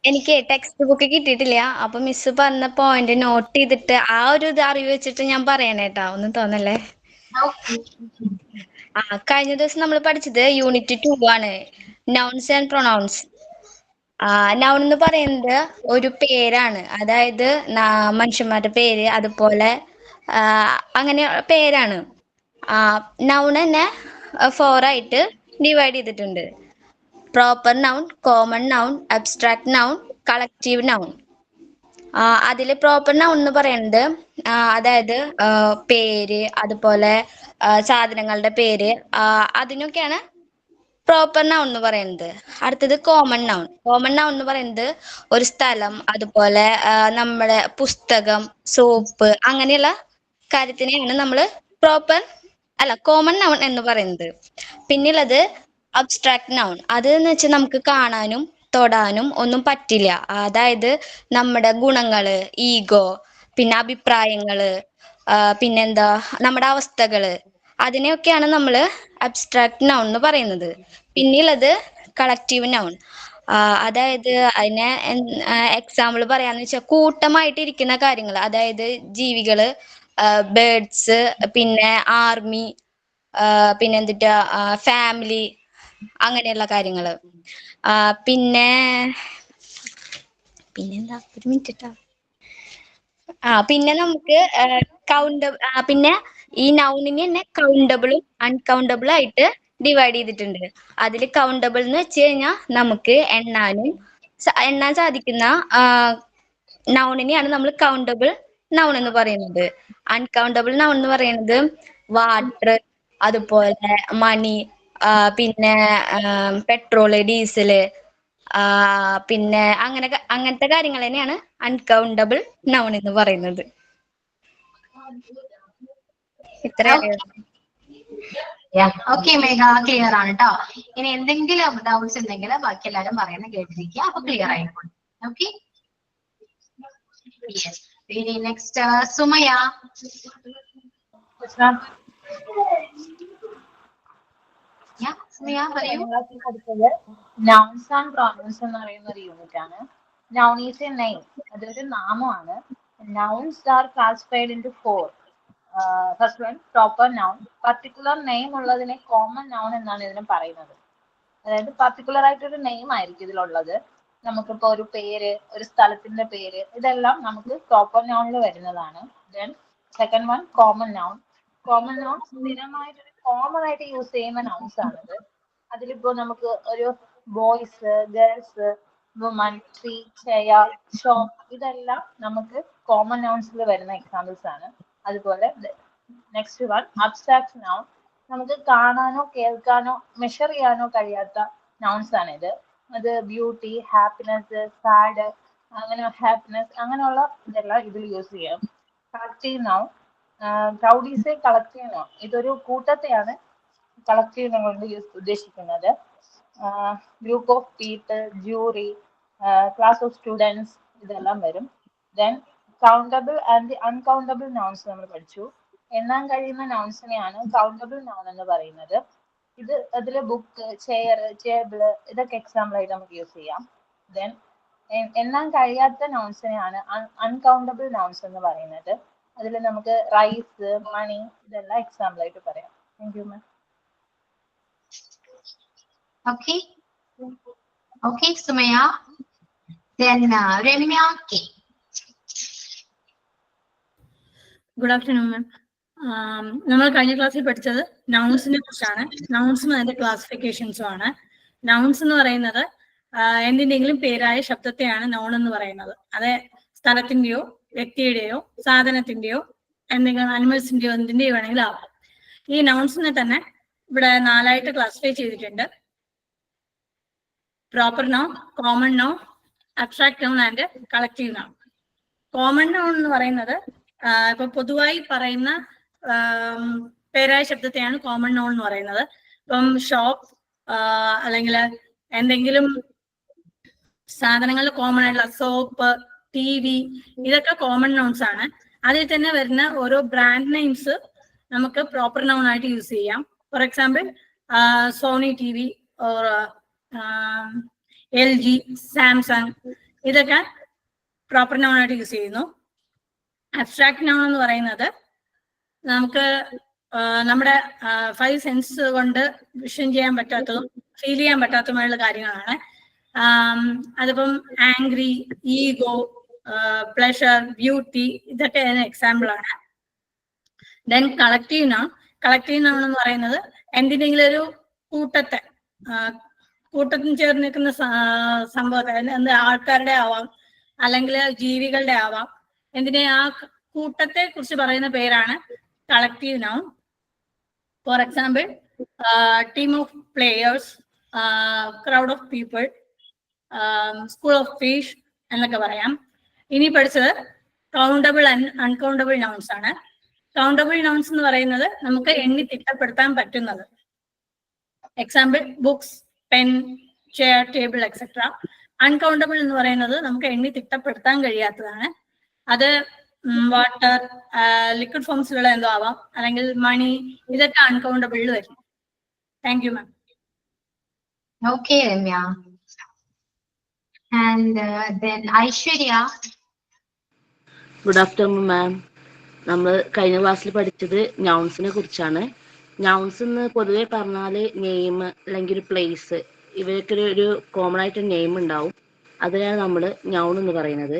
J: എനിക്ക് ടെക്സ്റ്റ് ബുക്ക് കിട്ടിയിട്ടില്ല. അപ്പൊ മിസ് പറഞ്ഞ പോയിന്റ് നോട്ട് ചെയ്തിട്ട് ആ ഒരു ഇത് അറിവ് വെച്ചിട്ട് ഞാൻ പറയണേട്ടാ, ഒന്നും തോന്നല്ലേ. കഴിഞ്ഞ ദിവസം നമ്മൾ പഠിച്ചത് യൂണിറ്റ് 2 ആണ്, നൗൺസ് ആൻഡ് പ്രൊനൗൺസ്. നൗൺ എന്ന് പറയുന്നത് ഒരു പേരാണ്, അതായത് മനുഷ്യന്മാരുടെ പേര് അതുപോലെ അങ്ങനെ പേരാണ്. നൗൺ തന്നെ 4 ആയിട്ട് ഡിവൈഡ് ചെയ്തിട്ടുണ്ട്. Proper noun, common noun, abstract noun, collective noun. അതിൽ പ്രോപ്പർ നൗൺ എന്ന് പറയുന്നത് അതായത് പേര് അതുപോലെ സാധനങ്ങളുടെ പേര് അതിനൊക്കെയാണ് പ്രോപ്പർ നൗൺ എന്ന് പറയുന്നത്. അടുത്തത് കോമൺ നൗൺ. കോമൺ നൗൺ എന്ന് പറയുന്നത് ഒരു സ്ഥലം അതുപോലെ നമ്മുടെ പുസ്തകം, സോപ്പ് അങ്ങനെയുള്ള കാര്യത്തിനെയാണ് നമ്മൾ കോമൺ നൗൺ എന്ന് പറയുന്നത്. പിന്നുള്ളത് അബ്സ്ട്രാക്ട് നൗൺ. അതെന്ന് വെച്ചാൽ നമുക്ക് കാണാനും തൊടാനും ഒന്നും പറ്റില്ല. അതായത് നമ്മുടെ ഗുണങ്ങള്, ഈഗോ, പിന്നെ അഭിപ്രായങ്ങള്, പിന്നെന്താ നമ്മുടെ അവസ്ഥകള്, അതിനെയൊക്കെയാണ് നമ്മൾ അബ്സ്ട്രാക്ട് നൗൺ എന്ന് പറയുന്നത്. പിന്നെയുള്ളത് കളക്റ്റീവ് നൗൺ. അതായത് അതിനെ എക്സാമ്പിൾ പറയാന്ന് വെച്ചാൽ കൂട്ടമായിട്ട് ഇരിക്കുന്ന കാര്യങ്ങൾ, അതായത് ജീവികള്, ബേർഡ്സ്, പിന്നെ ആർമി, പിന്നെന്തിട്ടാ ഫാമിലി, അങ്ങനെയുള്ള കാര്യങ്ങള്. പിന്നെന്താ ഒരു മിനിറ്റ്. പിന്നെ നമുക്ക് പിന്നെ ഈ നൗണിനെ തന്നെ കൗണ്ടബിളും അൺകൗണ്ടബിളും ആയിട്ട് ഡിവൈഡ് ചെയ്തിട്ടുണ്ട്. അതിൽ കൗണ്ടബിൾ എന്ന് വെച്ച് കഴിഞ്ഞാൽ നമുക്ക് എണ്ണാൻ സാധിക്കുന്ന നൗണിനെയാണ് നമ്മൾ കൗണ്ടബിൾ നൗൺ എന്ന് പറയുന്നത്. അൺകൗണ്ടബിൾ നൗൺ എന്ന് പറയുന്നത് വാട്ടർ, അതുപോലെ മണി, പിന്നെ പെട്രോള്, ഡീസല്, പിന്നെ അങ്ങനത്തെ കാര്യങ്ങൾ തന്നെയാണ് അൺകൗണ്ടബിൾ നൗൺ എന്ന് പറയുന്നത്.
H: ഓക്കെ മേഘ, ക്ലിയർ ആണ് കേട്ടോ. ഇനി എന്തെങ്കിലും ഡൗട്ട്സ് ഉണ്ടെങ്കിൽ ബാക്കി എല്ലാവരും പറയുന്നത് കേട്ടിരിക്കുക. അപ്പൊ ക്ലിയർ ആയിക്കോട്ടെ. ഓക്കെ, ഇനി നെക്സ്റ്റ് സുമയ.
K: നൗൺസ് ആൻഡ് പ്രൊനൗൺസ് എന്ന് പറയുന്ന ഒരു യൂണിറ്റ് ആണ്. നൗൺ ഈസ് എ നെയിം, അതൊരു നാമമാണ്. Nouns R classified into 4. First one proper noun. Particular name ഉള്ളതിനെ കോമൺ നൗൺ എന്നാണ് ഇതിനെ പറയുന്നത്. അതായത് പർട്ടിക്കുലർ ആയിട്ടൊരു നെയിം ആയിരിക്കും ഇതിലുള്ളത്. നമുക്കിപ്പോ ഒരു പേര്, ഒരു സ്ഥലത്തിന്റെ പേര്, ഇതെല്ലാം നമുക്ക് പ്രോപ്പർ നൗണിൽ വരുന്നതാണ്. Then second one common noun. Common noun സ്ഥിരമായിട്ടൊരു കോമൺ ആയിട്ട് യൂസ് ചെയ്യുന്ന നൗൺസ് ആണിത്. അതിലിപ്പോ നമുക്ക് ഒരു boys, girls, woman, tree, chair, shop, ഇതെല്ലാം നമുക്ക് കോമൺ നൗൺസിൽ വരുന്ന എക്സാമ്പിൾസ് ആണ്. അതുപോലെ നെക്സ്റ്റ് വൺ അബ്സ്ട്രാക്ട് നൗൺ. നമുക്ക് കാണാനോ കേൾക്കാനോ മെഷർ ചെയ്യാനോ കഴിയാത്ത നൗൺസ് ആണ് ഇത്. അത് ബ്യൂട്ടി, ഹാപ്പിനെസ്, സാഡ്, ഹാപ്പിനെസ് അങ്ങനെയുള്ള ഇതെല്ലാം ഇതിൽ യൂസ് ചെയ്യാം. Collective noun. Crowd is A collective noun. ഇതൊരു കൂട്ടത്തെയാണ് കളക്റ്റീവ് നൗൺ കൊണ്ട് ഉദ്ദേശിക്കുന്നത്. Group of people, jury, class of students, ഇതെല്ലാം വരും. Then countable and uncountable nouns നമ്മൾ പഠിച്ചു. എണ്ണാൻ കഴിയുന്ന നൗൺസിനെയാണ് കൗണ്ടബിൾ നൗൺ എന്ന് പറയുന്നത്. അതില് ബുക്ക്, ചെയർ, ടേബിള്, ഇതൊക്കെ എക്സാമ്പിൾ ആയിട്ട് നമുക്ക് യൂസ് ചെയ്യാം. ദെൻ എണ്ണാൻ കഴിയാത്ത നൗൺസിനെയാണ് അൺകൗണ്ടബിൾ നൗൺസ് എന്ന് പറയുന്നത്. അതിൽ നമുക്ക് റൈസ്, മണി, ഇതെല്ലാം എക്സാമ്പിൾ ആയിട്ട് പറയാം. Thank you ma'am.
H: Okay, Sumaya. Then Remya K.
F: Good afternoon മാം. നമ്മൾ കഴിഞ്ഞ ക്ലാസ്സിൽ പഠിച്ചത് നൗൺസിനെ കുറിച്ചാണ്. നൗൺസും അതിന്റെ ക്ലാസിഫിക്കേഷൻസും ആണ്. നൗൺസ് എന്ന് പറയുന്നത് എന്തിന്റെങ്കിലും പേരായ ശബ്ദത്തെയാണ് നൗൺ എന്ന് പറയുന്നത്. അത് സ്ഥലത്തിന്റെയോ വ്യക്തിയുടെയോ സാധനത്തിന്റെയോ എന്തെങ്കിലും അനിമൽസിന്റെയോ എന്തിന്റെയോ വേണമെങ്കിലും ആവാം. ഈ നൗൺസിനെ തന്നെ ഇവിടെ 4 ആയിട്ട് ക്ലാസിഫൈ ചെയ്തിട്ടുണ്ട്. Proper noun, common noun, abstract noun and collective noun. Common noun എന്ന് പറയുന്നത് ഇപ്പൊ പൊതുവായി പറയുന്ന പേരായ ശബ്ദത്തെയാണ് കോമൺ നൗൺ എന്ന് പറയുന്നത്. ഇപ്പം ഷോപ്പ് അല്ലെങ്കിൽ എന്തെങ്കിലും സാധനങ്ങൾ കോമൺ ആയിട്ടുള്ള സോപ്പ്, TV, ഇതൊക്കെ കോമൺ നൗൺസ് ആണ്. അതിൽ തന്നെ വരുന്ന ഓരോ ബ്രാൻഡ് നെയിംസ് നമുക്ക് പ്രോപ്പർ നൗൺ ആയിട്ട് യൂസ് ചെയ്യാം. For example Sony TV or LG, Samsung, ഇതൊക്കെ പ്രോപ്പർ നൗൺ ആയിട്ട് യൂസ് ചെയ്യുന്നു. അബ്സ്ട്രാക്ട് നൗൺ എന്ന് പറയുന്നത് നമുക്ക് നമ്മുടെ 5 സെൻസ് കൊണ്ട് വിഷൻ ചെയ്യാൻ പറ്റാത്തതും ഫീൽ ചെയ്യാൻ പറ്റാത്തതുമായുള്ള കാര്യങ്ങളാണ്. അതിപ്പം ആംഗ്രി, ഈഗോ, പ്ലഷർ, ബ്യൂട്ടി, ഇതൊക്കെ അതിന് എക്സാമ്പിൾ ആണ്. Then collective noun. Collective noun എന്ന് പറയുന്നത് എന്തിനെങ്കിലും ഒരു കൂട്ടത്തിന് ചേർന്ന് നിൽക്കുന്ന സംഭവത്തെ, ആൾക്കാരുടെ ആവാം അല്ലെങ്കിൽ ജീവികളുടെ ആവാം, എന്തിനെ ആ കൂട്ടത്തെ കുറിച്ച് പറയുന്ന പേരാണ് collective noun. For example team of players, crowd of people, school of fish എന്നൊക്കെ പറയാം. ഇനി പഠിച്ചത് കൗണ്ടബിൾ ആൻഡ് അൺകൗണ്ടബിൾ നൗൺസ് ആണ്. കൗണ്ടബിൾ നൗൺസ് എന്ന് പറയുന്നത് നമുക്ക് എണ്ണി തിട്ടപ്പെടുത്താൻ പറ്റുന്നത്. Example books, pen, chair, table etcetera. Uncountable എന്ന് പറയുന്നത് നമുക്ക് എണ്ണി തിട്ടപ്പെടുത്താൻ കഴിയാത്തതാണ്. അത് വാട്ടർ, ലിക്വിഡ് ഫോംസിലുള്ള എന്തോ ആവാം, അല്ലെങ്കിൽ മണി, ഇതൊക്കെ അൺകൗണ്ടബിളിൽ വരും. Thank you ma'am.
H: Okay, Ramya. And then Aishwarya.
L: Good afternoon മാം. നമ്മൾ കഴിഞ്ഞ ക്ലാസ്സിൽ പഠിച്ചത് നൗൺസിനെ കുറിച്ചാണ്. നൗൺസ് എന്ന് പൊതുവെ പറഞ്ഞാൽ നെയിം അല്ലെങ്കിൽ ഒരു പ്ലേസ്, ഇവയൊക്കെ ഒരു കോമൺ ആയിട്ട് നെയിം ഉണ്ടാവും. അതിനാണ് നമ്മൾ നൗൺ എന്ന് പറയുന്നത്.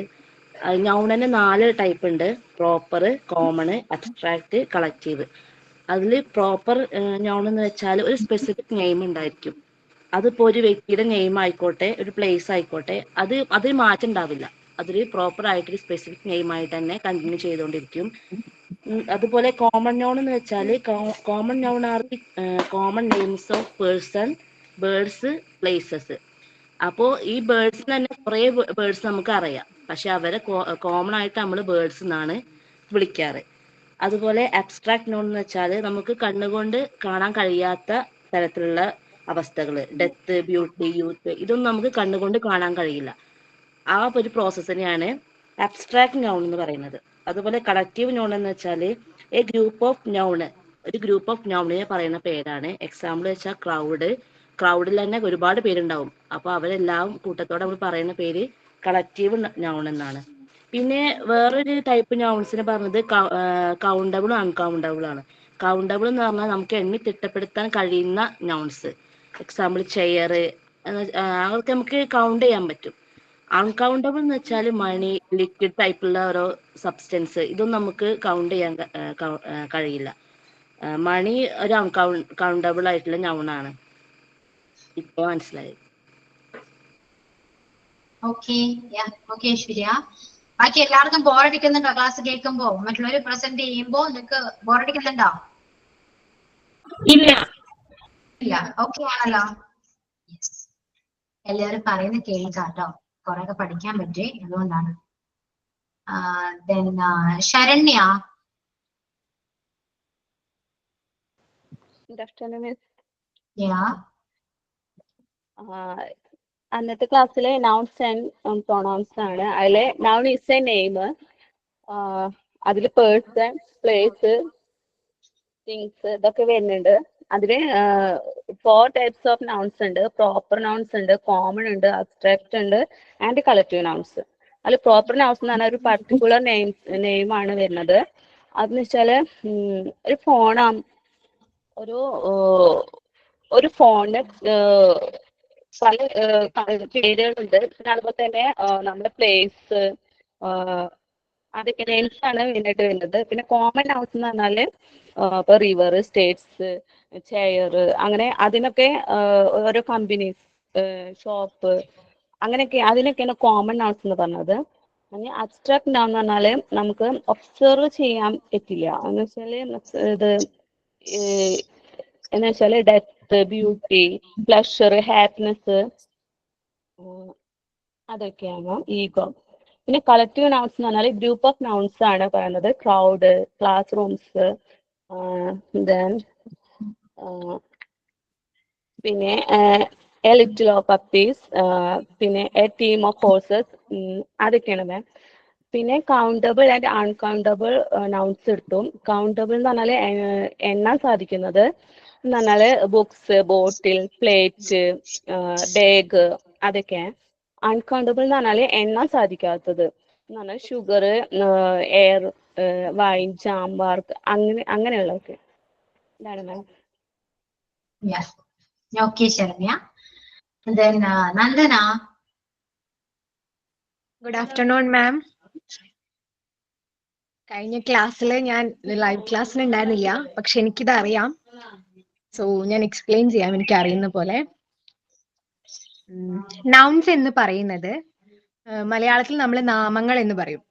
L: നൗണിന് 4 ടൈപ്പ് ഉണ്ട്: പ്രോപ്പർ, കോമൺ, അബ്സ്ട്രാക്ട്, കളക്റ്റീവ്. അതിൽ പ്രോപ്പർ നൗൺ എന്ന് വെച്ചാൽ ഒരു സ്പെസിഫിക് നെയിം ഉണ്ടായിരിക്കും. അതിപ്പോൾ ഒരു വ്യക്തിയുടെ നെയിം ആയിക്കോട്ടെ, ഒരു പ്ലേസ് ആയിക്കോട്ടെ, അതിൽ മാറ്റം ഉണ്ടാവില്ല. അതൊരു പ്രോപ്പർ ആയിട്ടൊരു സ്പെസിഫിക് നെയിം ആയിട്ട് തന്നെ കണ്ടിന്യൂ ചെയ്തുകൊണ്ടിരിക്കും. അതുപോലെ കോമൺ നൗൺ എന്ന് വെച്ചാൽ common noun are the common names of person, birds, places. അപ്പോൾ ഈ ബേർഡ്സിന് തന്നെ കുറേ ബേർഡ്സ് നമുക്ക് അറിയാം, പക്ഷെ അവരെ കോമൺ ആയിട്ട് നമ്മൾ ബേർഡ്സ് എന്നാണ് വിളിക്കാറ്. അതുപോലെ അബ്സ്ട്രാക്ട് നൗൺ എന്ന് വെച്ചാൽ നമുക്ക് കണ്ണുകൊണ്ട് കാണാൻ കഴിയാത്ത തരത്തിലുള്ള അവസ്ഥകൾ, ഡെത്ത്, ബ്യൂട്ടി, യൂത്ത്, ഇതൊന്നും നമുക്ക് കണ്ണുകൊണ്ട് കാണാൻ കഴിയില്ല. ആ ഒരു പ്രോസസ്സിനെയാണ് അബ്സ്ട്രാക്ട് നൗൺ എന്ന് പറയുന്നത്. അതുപോലെ കളക്റ്റീവ് നൗൺ എന്ന് വെച്ചാൽ എ ഗ്രൂപ്പ് ഓഫ് നൗൺ, ഒരു ഗ്രൂപ്പ് ഓഫ് നൗണിനെ പറയുന്ന പേരാണ്. എക്സാമ്പിൾ വെച്ചാൽ ക്രൗഡിൽ തന്നെ ഒരുപാട് പേരുണ്ടാവും. അപ്പോൾ അവരെല്ലാം കൂട്ടത്തോടെ നമ്മൾ പറയുന്ന പേര് കളക്റ്റീവ് നൗൺ എന്നാണ്. പിന്നെ വേറൊരു ടൈപ്പ് നൗൺസിനെ പറഞ്ഞത് കൗണ്ടബിളും അൺകൗണ്ടബിൾ ആണ്. കൗണ്ടബിൾ എന്ന് പറഞ്ഞാൽ നമുക്ക് എണ്ണി തിട്ടപ്പെടുത്താൻ കഴിയുന്ന നൗൺസ്. എക്സാമ്പിൾ ചെയർ, അതൊക്കെ നമുക്ക് കൗണ്ട് ചെയ്യാൻ പറ്റും. അൺകൗണ്ടബിൾ എന്ന് വെച്ചാൽ മണി, ലിക്വിഡ് ടൈപ്പുള്ള ഓരോ സബ്സ്റ്റൻസ്, ഇതൊന്നും നമുക്ക് കൗണ്ട് ചെയ്യാൻ കഴിയില്ല. മണി ഒരു അൺകൗണ്ടബിൾ ആയിട്ടുള്ള നൗണാണ്. ഇപ്പൊ മനസ്സിലായി.
H: Okay, yeah, okay, Aishwarya. ബാക്കി എല്ലാവർക്കും ബോറടിക്കുന്നുണ്ടോ ക്ലാസ് കേൾക്കുമ്പോ? മറ്റുള്ളവർ പ്രസന്റ് ചെയ്യുമ്പോ നിങ്ങൾക്ക് ബോറടിക്കുന്നുണ്ടോ?
F: ഇല്ല.
H: ഓക്കെ ആണല്ലോ. എല്ലാവരും പറയുന്ന കേൾക്കാട്ടോ, കൊറേയൊക്കെ പഠിക്കാൻ പറ്റേ, അതുകൊണ്ടാണ്. Saranya.
M: Good afternoon, Miss.
H: Yeah.
M: അന്നത്തെ ക്ലാസ്സിലെ നൗൺസ് ആൻഡ് പ്രൊണൗൺസ് ആണ്. അതിലെ നൗൺ ഈസ് എ നെയിം. അതിൽ പേഴ്സൺ, പ്ലേസ്, തിങ്സ് ഇതൊക്കെ വരുന്നുണ്ട്. അതിൽ 4 ടൈപ്സ് ഓഫ് നൗൺസ് ഉണ്ട്. പ്രോപ്പർ നൗൺസ് ഉണ്ട്, കോമൺ ഉണ്ട്, അബ്സ്ട്രാക്ട് ഉണ്ട്, ആൻഡ് കളക്റ്റീവ് നൗൺസ്. അതിൽ പ്രോപ്പർ നൗൺസ് എന്ന് പറഞ്ഞാൽ ഒരു പർട്ടിക്കുലർ നെയിമാണ് വരുന്നത്. അതെന്ന് വെച്ചാൽ ഒരു ഒരു ഫോണിന് പല പേരുകളുണ്ട്. പിന്നെ അതുപോലെ തന്നെ നമ്മുടെ പ്ലേസ്, അതൊക്കെ നെയിംസ് ആണ് മെയിനായിട്ട് വരുന്നത്. പിന്നെ കോമൺ നൗൺസ് എന്ന് പറഞ്ഞാൽ ഇപ്പൊ റിവർ, സ്റ്റേറ്റ്സ്, ചെയർ, അങ്ങനെ അതിനൊക്കെ ഓരോ കമ്പനീസ്, ഷോപ്പ്, അങ്ങനെയൊക്കെ അതിനൊക്കെയാണ് കോമൺ നൗൺസ് എന്ന് പറഞ്ഞത്. അങ്ങനെ അബ്സ്ട്രാക്ട് നൗൺ എന്ന് പറഞ്ഞാൽ നമുക്ക് ഒബ്സർവ് ചെയ്യാൻ പറ്റില്ല. എന്ന് വെച്ചാൽ ഇത് എന്ന് വെച്ചാൽ ഡെത്ത്, ബ്യൂട്ടി, പ്ലഷർ, ഹാപ്പിനെസ്, അതൊക്കെയാണ് ഈഗോ. പിന്നെ കളക്റ്റീവ് നൗൺസ് എന്ന് പറഞ്ഞാൽ ഗ്രൂപ്പ് ഓഫ് നൗൺസ് ആണ് പറയുന്നത്. ക്രൗഡ്, ക്ലാസ് റൂംസ്, ദെൻ പിന്നെ എ ലിറ്റിൽ ഓഫ് പപ്പീസ്, പിന്നെ എ ടീം ഓഫ് ഹോഴ്സസ്, അതൊക്കെയാണ് മാം. പിന്നെ കൗണ്ടബിൾ ആൻഡ് അൺകൗണ്ടബിൾ നൗൺസ് എടുത്തും. കൗണ്ടബിൾ എന്ന് പറഞ്ഞാൽ എണ്ണാൻ സാധിക്കുന്നത് എന്ന് പറഞ്ഞാൽ ബുക്സ്, ബോട്ടിൽ, പ്ലേറ്റ്, ബാഗ്, അതൊക്കെ. അൺകൗണ്ടബിൾ എന്ന് പറഞ്ഞാൽ എണ്ണാൻ സാധിക്കാത്തത് എന്ന് പറഞ്ഞാൽ sugar, air, wine, jam, bark, അങ്ങനെയുള്ളതൊക്കെ. ഇതാണ് ma'am.
H: Yes. Okay, Sharanya. And then Nandana.
N: Good afternoon മാം. കഴിഞ്ഞ ക്ലാസ്സിൽ ഞാൻ ലൈവ് ക്ലാസ്സിൽ ഉണ്ടായിരുന്നില്ല, പക്ഷെ എനിക്കിത് അറിയാം. സോ ഞാൻ എക്സ്പ്ലെയിൻ ചെയ്യാം എനിക്ക് അറിയുന്ന പോലെ. നൗൺസ് എന്ന് പറയുന്നത് മലയാളത്തിൽ നമ്മൾ നാമങ്ങൾ എന്ന് പറയും.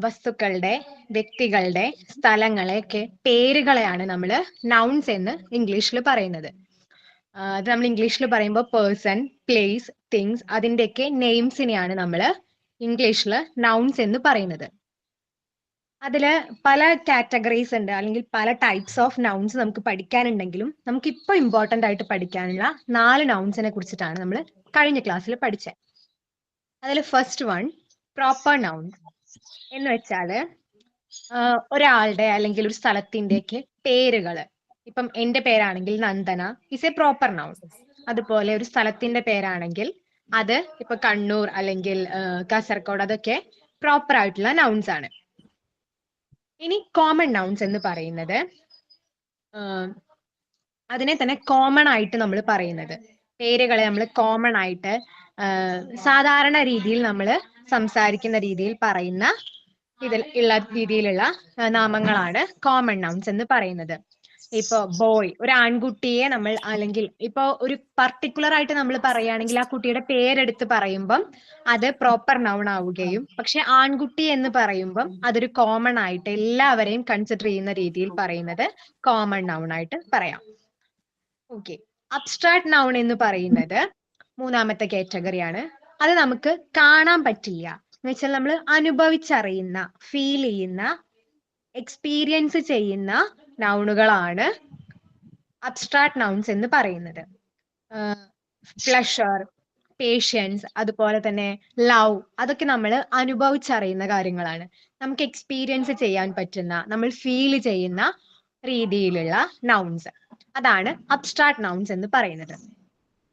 N: വസ്തുക്കളുടെ, വ്യക്തികളുടെ, സ്ഥലങ്ങളെയൊക്കെ പേരുകളെയാണ് നമ്മൾ നൗൺസ് എന്ന് ഇംഗ്ലീഷിൽ പറയുന്നത്. അത് നമ്മൾ ഇംഗ്ലീഷിൽ പറയുമ്പോൾ പേഴ്സൺ, പ്ലേസ്, തിങ്സ്, അതിൻ്റെയൊക്കെ നെയിംസിനെയാണ് നമ്മൾ ഇംഗ്ലീഷിൽ നൗൺസ് എന്ന് പറയുന്നത്. അതില് പല കാറ്റഗറീസ് ഉണ്ട്, അല്ലെങ്കിൽ പല ടൈപ്സ് ഓഫ് നൗൺസ് നമുക്ക് പഠിക്കാനുണ്ടെങ്കിലും നമുക്കിപ്പോൾ ഇമ്പോർട്ടൻ്റ് ആയിട്ട് പഠിക്കാനുള്ള 4 നൗൺസിനെ കുറിച്ചിട്ടാണ് നമ്മൾ കഴിഞ്ഞ ക്ലാസ്സിൽ പഠിച്ചത്. അതിൽ ഫസ്റ്റ് വൺ പ്രോപ്പർ നൗൺ എന്ന് വെച്ചാൽ ഒരാളുടെ അല്ലെങ്കിൽ ഒരു സ്ഥലത്തിൻ്റെയൊക്കെ പേരുകൾ. ഇപ്പം എൻ്റെ പേരാണെങ്കിൽ Nandana is a proper noun. അതുപോലെ ഒരു സ്ഥലത്തിന്റെ പേരാണെങ്കിൽ അത് ഇപ്പൊ കണ്ണൂർ അല്ലെങ്കിൽ കാസർഗോഡ്, അതൊക്കെ പ്രോപ്പർ ആയിട്ടുള്ള നൗൺസ് ആണ്. ഇനി കോമൺ നൗൺസ് എന്ന് പറയുന്നത് അതിനെ തന്നെ കോമൺ ആയിട്ട് നമ്മൾ പറയുന്നത്, പേരുകളെ നമ്മൾ കോമൺ ആയിട്ട് സാധാരണ രീതിയിൽ നമ്മൾ സംസാരിക്കുന്ന രീതിയിൽ പറയുന്ന രീതിയിലുള്ള നാമങ്ങളാണ് കോമൺ നൗൺസ് എന്ന് പറയുന്നത്. ഇപ്പൊ ബോയ്, ഒരു ആൺകുട്ടിയെ നമ്മൾ, അല്ലെങ്കിൽ ഇപ്പൊ ഒരു പർട്ടിക്കുലർ ആയിട്ട് നമ്മൾ പറയുകയാണെങ്കിൽ ആ കുട്ടിയുടെ പേരെടുത്ത് പറയുമ്പം അത് പ്രോപ്പർ നൗൺ ആവുകയും, പക്ഷെ ആൺകുട്ടി എന്ന് പറയുമ്പം അതൊരു കോമൺ ആയിട്ട് എല്ലാവരെയും കൺസിഡർ ചെയ്യുന്ന രീതിയിൽ പറയുന്നത് കോമൺ നൗൺ ആയിട്ട് പറയാം. ഓക്കെ. അബ്സ്ട്രാക്ട് നൗൺ എന്ന് പറയുന്നത് മൂന്നാമത്തെ കാറ്റഗറിയാണ്. അത് നമുക്ക് കാണാൻ പറ്റില്ല, എന്ന് വെച്ചാൽ നമ്മൾ അനുഭവിച്ചറിയുന്ന, ഫീൽ ചെയ്യുന്ന, എക്സ്പീരിയൻസ് ചെയ്യുന്ന നൗണുകളാണ് അബ്സ്ട്രാക്ട് നൗൺസ് എന്ന് പറയുന്നത്. പ്ലഷർ, പേഷ്യൻസ്, അതുപോലെ തന്നെ ലവ്, അതൊക്കെ നമ്മൾ അനുഭവിച്ചറിയുന്ന കാര്യങ്ങളാണ്. നമുക്ക് എക്സ്പീരിയൻസ് ചെയ്യാൻ പറ്റുന്ന, നമ്മൾ ഫീൽ ചെയ്യുന്ന രീതിയിലുള്ള നൗൺസ്, അതാണ് അബ്സ്ട്രാക്ട് നൗൺസ് എന്ന് പറയുന്നത്.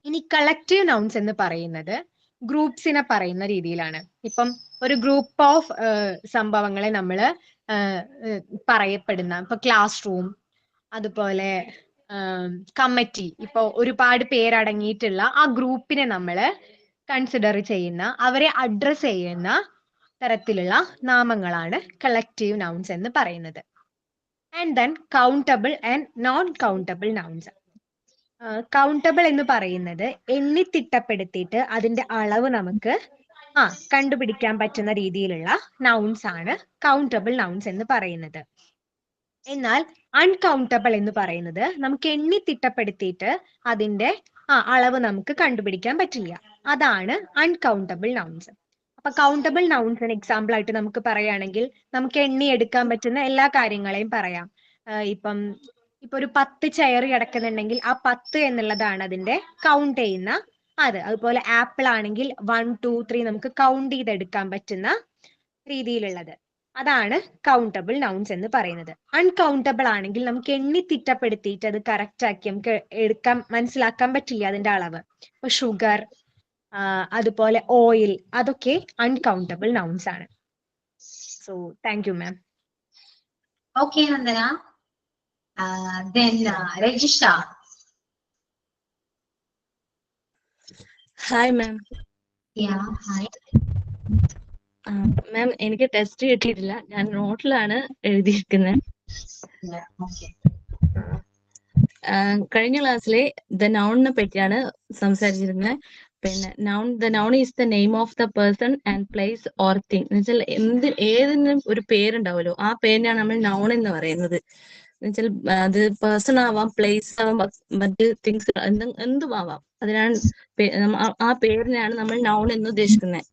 N: ഇനി കളക്റ്റീവ് നൗൺസ് എന്ന് പറയുന്നത് ഗ്രൂപ്പ്സിനെ പറയുന്ന രീതിയിലാണ്. ഇപ്പം ഒരു ഗ്രൂപ്പ് ഓഫ് സംഭവങ്ങളെ നമ്മൾ പറയപ്പെടുന്ന, ഇപ്പൊ ക്ലാസ് റൂം, അതുപോലെ കമ്മിറ്റി, ഇപ്പൊ ഒരുപാട് പേരടങ്ങിയിട്ടുള്ള ആ ഗ്രൂപ്പിനെ നമ്മൾ കൺസിഡർ ചെയ്യുന്ന, അവരെ അഡ്രസ് ചെയ്യുന്ന തരത്തിലുള്ള നാമങ്ങളാണ് കളക്റ്റീവ് നൗൺസ് എന്ന് പറയുന്നത്. And then countable and non countable nouns. Countable എന്ന് പറയുന്നത് എണ്ണിത്തിട്ടപ്പെടുത്തിയിട്ട് അതിന്റെ അളവ് നമുക്ക് കണ്ടുപിടിക്കാൻ പറ്റുന്ന രീതിയിലുള്ള നൗൺസ് ആണ് കൗണ്ടബിൾ നൗൺസ് എന്ന് പറയുന്നത്. എന്നാൽ അൺകൗണ്ടബിൾ എന്ന് പറയുന്നത് നമുക്ക് എണ്ണിത്തിട്ടപ്പെടുത്തിയിട്ട് അതിന്റെ അളവ് നമുക്ക് കണ്ടുപിടിക്കാൻ പറ്റില്ല, അതാണ് അൺകൗണ്ടബിൾ നൗൺസ്. അപ്പൊ കൗണ്ടബിൾ നൗൺസിന് എക്സാമ്പിൾ ആയിട്ട് നമുക്ക് പറയുകയാണെങ്കിൽ നമുക്ക് എണ്ണിയെടുക്കാൻ പറ്റുന്ന എല്ലാ കാര്യങ്ങളെയും പറയാം. ഇപ്പൊ ഒരു 10 ചെയർ കിടക്കുന്നുണ്ടെങ്കിൽ ആ 10 എന്നുള്ളതാണ് അതിന്റെ കൗണ്ട് ചെയ്യുന്ന അത്. അതുപോലെ ആപ്പിൾ ആണെങ്കിൽ 1 2 3 നമുക്ക് കൗണ്ട് ചെയ്തെടുക്കാൻ പറ്റുന്ന രീതിയിലുള്ളത്, അതാണ് കൗണ്ടബിൾ നൗൺസ് എന്ന് പറയുന്നത്. അൺകൗണ്ടബിൾ ആണെങ്കിൽ നമുക്ക് എണ്ണിത്തിട്ടപ്പെടുത്തിയിട്ട് അത് കറക്റ്റ് ആക്കി നമുക്ക് മനസ്സിലാക്കാൻ പറ്റില്ല അതിന്റെ അളവ്. ഇപ്പൊ ഷുഗർ, അതുപോലെ ഓയിൽ, അതൊക്കെ അൺകൗണ്ടബിൾ നൗൺസ് ആണ്. So thank you ma'am.
H: Okay, Nandana. Then Regista.
B: Hi ma'am.
H: Yeah, hi.
B: മാം, എനിക്ക് ടെസ്റ്റ് കിട്ടിയിട്ടില്ല, ഞാൻ നോട്ടിലാണ് എഴുതിയിരിക്കുന്നത്.
H: Yeah, okay.
B: കഴിഞ്ഞ ക്ലാസ്സിലെ ദ നൗണിനെ പറ്റിയാണ് സംസാരിച്ചിരുന്നത്. പിന്നെ the noun is the name of the person and place or thing. എന്ന് വെച്ചാൽ ഏതിനും ഒരു പേരുണ്ടാവുമല്ലോ, ആ പേരിനാണ് നമ്മൾ നൗൺ എന്ന് പറയുന്നത്. എന്നുവെച്ചാൽ അത് പേഴ്സൺ ആവാം, പ്ലേസ് ആവാം, മറ്റ് തിങ്സ് എന്തും ആവാം. അതിനാണ് ആ പേരിനാണ് നമ്മൾ നൗൺ എന്ന് ഉദ്ദേശിക്കുന്നത്.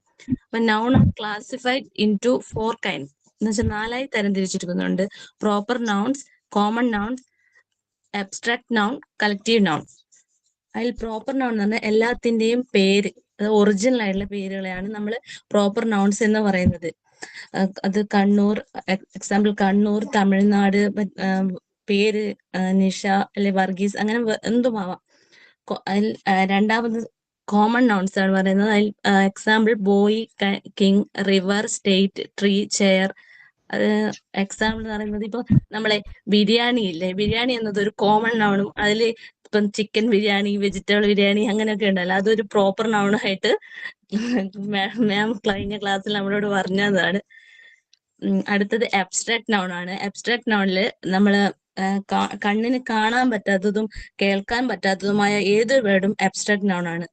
O: അപ്പൊ noun are classified into 4 kinds എന്ന് വെച്ചാൽ 4ആയി തരംതിരിച്ചിരിക്കുന്നുണ്ട്. Proper nouns, common nouns, abstract noun, collective noun. അതിൽ പ്രോപ്പർ നൗൺ എന്ന് പറഞ്ഞാൽ എല്ലാത്തിന്റെയും പേര്, അത് ഒറിജിനൽ ആയിട്ടുള്ള പേരുകളെയാണ് നമ്മൾ പ്രോപ്പർ നൗൺസ് എന്ന് പറയുന്നത്. അത് കണ്ണൂർ, എക്സാമ്പിൾ കണ്ണൂർ, തമിഴ്നാട്, പേര് നിഷ അല്ലെ വർഗീസ്, അങ്ങനെ എന്തുമാവാം. അതിൽ രണ്ടാമത് കോമൺ നൗൺസ് ആണ് പറയുന്നത്. അതിൽ example boy, king, river, state, tree, chair. അത് എക്സാമ്പിൾ എന്ന് പറയുന്നത് ഇപ്പൊ നമ്മളെ ബിരിയാണി ഇല്ലേ, ബിരിയാണി എന്നത് ഒരു കോമൺ നൗണും അതിൽ ഇപ്പം ചിക്കൻ ബിരിയാണി, വെജിറ്റബിൾ ബിരിയാണി അങ്ങനെയൊക്കെ ഉണ്ടല്ലോ, അതൊരു പ്രോപ്പർ നൗണായിട്ട് മാം കഴിഞ്ഞ ക്ലാസ്സിൽ നമ്മളോട് പറഞ്ഞതാണ്. അടുത്തത് അബ്സ്ട്രാക്ട് നൗൺ ആണ്. അബ്സ്ട്രാക്ട് നൗണില് നമ്മള് കണ്ണിന് കാണാൻ പറ്റാത്തതും കേൾക്കാൻ പറ്റാത്തതുമായ ഏത് വേർഡും അബ്സ്ട്രാക്ട് നൗൺ ആണ്.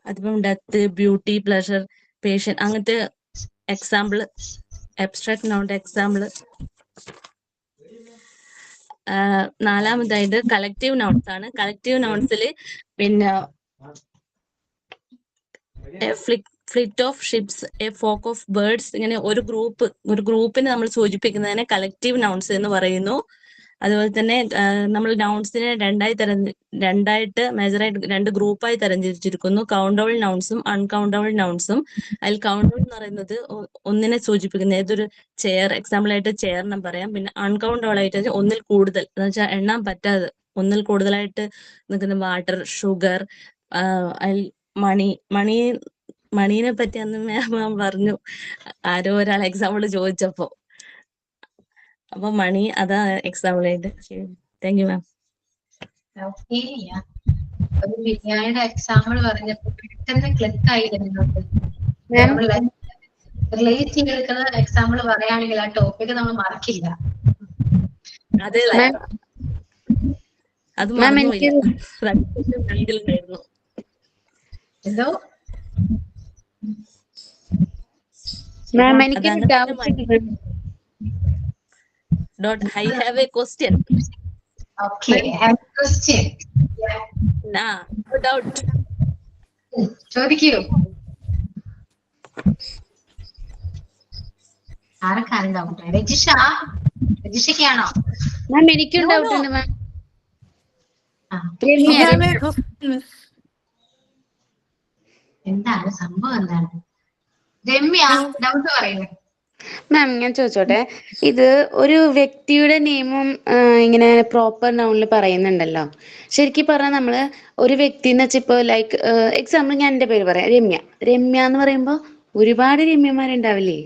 O: അതിപ്പം ഡെത്ത്, ബ്യൂട്ടി, പ്ലഷർ, പേഷ്യൻ അങ്ങനത്തെ എക്സാമ്പിൾ അബ്സ്ട്രാക്ട് നൗണിന്റെ എക്സാമ്പിൾ. നാലാമതായിട്ട് കളക്റ്റീവ് നൗൺസ് ആണ്. കളക്റ്റീവ് നൗൺസിൽ പിന്നെ fleet of ships, a flock of birds, ഇങ്ങനെ ഒരു ഗ്രൂപ്പിനെ നമ്മൾ സൂചിപ്പിക്കുന്നതിനെ കളക്റ്റീവ് നൗൺസ് എന്ന് പറയുന്നു. അതുപോലെ തന്നെ നമ്മൾ നൗൺസിനെ രണ്ടായിട്ട് മേജറായിട്ട് 2 ഗ്രൂപ്പായി തരംതിരിച്ചിരിക്കുന്നു. കൗണ്ടബിൾ നൗൺസും അൺകൗണ്ടബിൾ നൗൺസും. അതിൽ കൗണ്ടബിൾ എന്ന് പറയുന്നത് ഒന്നിനെ സൂചിപ്പിക്കുന്ന ഏതൊരു ചെയർ, എക്സാമ്പിൾ ആയിട്ട് ചെയറിനെ പറയാം. പിന്നെ അൺകൗണ്ടബിൾ ആയിട്ട് ഒന്നിൽ കൂടുതൽ എന്ന് വെച്ചാൽ എണ്ണാൻ പറ്റാതെ ഒന്നിൽ കൂടുതലായിട്ട് നിൽക്കുന്ന വാട്ടർ, ഷുഗർ. അതിൽ മണീനെ പറ്റി അന്ന് മാം പറഞ്ഞു, ആരോ ഒരാൾ എക്സാമ്പിൾ ചോദിച്ചപ്പോ. അപ്പൊ മണി അതാ എക്സാമ്പിൾ ആയിട്ട്. താങ്ക് യു മാം.
H: ഒരു ബിരിയാണിയുടെ എക്സാമ്പിൾ പറഞ്ഞപ്പോ പെട്ടെന്ന് ക്ലിക്ക് ആയി നിങ്ങൾക്ക്. റിലേറ്റ് ചെയ്തെടുക്കുന്ന എക്സാമ്പിൾ പറയുകയാണെങ്കിൽ ആ ടോപ്പിക് നമ്മൾ മറക്കില്ല.
O: അതെ, അത് മറന്നുപോയി.
H: എന്തോ
B: മാം എനിക്ക്
O: I have a question.
H: Okay, I have a question.
O: Nah, no doubt.
H: ചോദിക്കൂ. ആർക്കാണ് ഡൗട്ട്? രജിഷയ്ക്കാണോ?
B: മാം എനിക്കും ഡൗട്ട് ഉണ്ട് മാം.
H: എന്താണ് സംഭവം? എന്താണ് രമ്യ ഡൗട്ട് പറയുന്നത്?
B: മാം ഞാൻ ചോദിച്ചോട്ടെ, ഇത് ഒരു വ്യക്തിയുടെ നെയിമും ഇങ്ങനെ പ്രോപ്പർ നൗണിൽ പറയുന്നുണ്ടല്ലോ. ശരിക്കും പറഞ്ഞാൽ നമ്മള് ഒരു വ്യക്തി എന്ന് വെച്ചാൽ ഇപ്പൊ ലൈക്ക് എക്സാമ്പിൾ ഞാൻ എന്റെ പേര് പറയാം, രമ്യ എന്ന് പറയുമ്പോ ഒരുപാട് രമ്യമാരുണ്ടാവില്ലേ?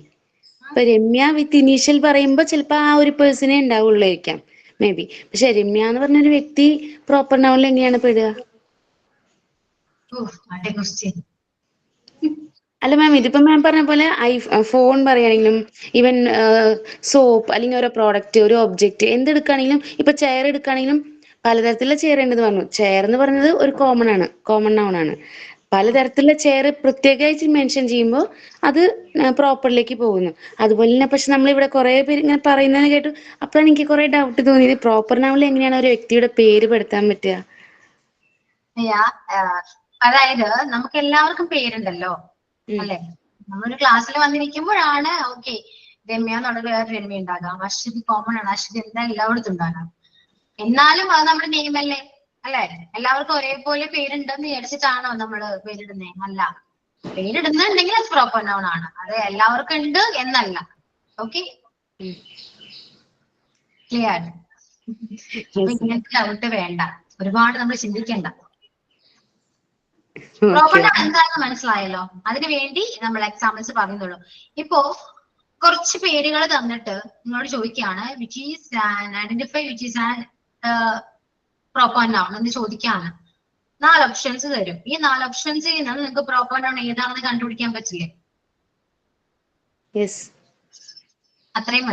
B: ഇപ്പൊ രമ്യ വിത്ത് ഇനീഷ്യൽ പറയുമ്പോ ചിലപ്പോ ആ ഒരു പേഴ്സണേ ഉണ്ടാവുള്ളായിരിക്കാം മേ ബി. പക്ഷെ രമ്യ എന്ന് പറഞ്ഞൊരു വ്യക്തി പ്രോപ്പർ നൗണിൽ എങ്ങനെയാണ് പെടുക? അല്ല മാം, ഇതിപ്പോ മാം പറഞ്ഞ പോലെ ഫോൺ പറയുകയാണെങ്കിലും ഈവൻ സോപ്പ് അല്ലെങ്കിൽ ഓരോ പ്രോഡക്റ്റ്, ഒരു ഒബ്ജക്റ്റ് എന്തെടുക്കുകയാണെങ്കിലും, ഇപ്പൊ ചെയർ എടുക്കുകയാണെങ്കിലും പലതരത്തിലുള്ള ചെയർ ഉണ്ടെന്ന് പറഞ്ഞു. ചെയർ എന്ന് പറയുന്നത് ഒരു കോമൺ നൗൺ ആണ്. പലതരത്തിലുള്ള ചെയർ പ്രത്യേകമായിട്ട് മെൻഷൻ ചെയ്യുമ്പോൾ അത് പ്രോപ്പറിലേക്ക് പോകുന്നു. അതുപോലെ തന്നെ പക്ഷെ നമ്മളിവിടെ കുറെ പേര് ഇങ്ങനെ പറയുന്നതിന് കേട്ടു. അപ്പോഴാണ് എനിക്ക് കുറെ ഡൗട്ട് തോന്നിയത്, പ്രോപ്പർ നൗണിൽ എങ്ങനെയാണ് ഒരു വ്യക്തിയുടെ പേര് പെടുത്താൻ പറ്റുക?
H: അതായത് നമുക്ക് എല്ലാവർക്കും പേരുണ്ടല്ലോ അല്ലെ? നമ്മളൊരു ക്ലാസ്സിൽ വന്നിരിക്കുമ്പോഴാണ് ഓക്കെ രമ്യ എന്നുള്ളത് വേറെ രമ്യ ഉണ്ടാകാം, അശ്വതി കോമൺ ആണ്, അശ്വതി എന്താ എല്ലായിടത്തും ഉണ്ടാകാം. എന്നാലും അത് നമ്മുടെ നെയിം അല്ലേ? അല്ലെ? എല്ലാവർക്കും ഒരേപോലെ പേരുണ്ടെന്ന് വിചാരിച്ചിട്ടാണോ നമ്മള് പേരിടുന്നേ? അല്ല, പേരിടുന്നുണ്ടെങ്കിൽ അത് പ്രോപ്പർ നൗൺ ആണ്. അത് എല്ലാവർക്കും ഉണ്ട് എന്നല്ല. Okay, clear? ഇങ്ങനത്തെ ഡൗട്ട് വേണ്ട, ഒരുപാട് നമ്മൾ ചിന്തിക്കണ്ട. പ്രോപ്പർ നൗൺ എന്താണെന്ന് മനസ്സിലായല്ലോ. അതിനു വേണ്ടി നമ്മൾ എക്സാമ്പിൾസ് പറയുന്നുള്ളൂ. ഇപ്പോ കുറച്ച് പേരുകൾ തന്നിട്ട് നിങ്ങളോട് ചോദിക്കുകയാണ് which is identify which is an proper noun എന്ന് ചോദിക്കാണ്. 4 ഓപ്ഷൻസ് തരും. ഈ 4 ഓപ്ഷൻസിൽ നിന്ന് നിങ്ങൾക്ക് പ്രോപ്പർ നൗൺ ഏതാണെന്ന് കണ്ടുപിടിക്കാൻ പറ്റില്ലേ? അത്രയും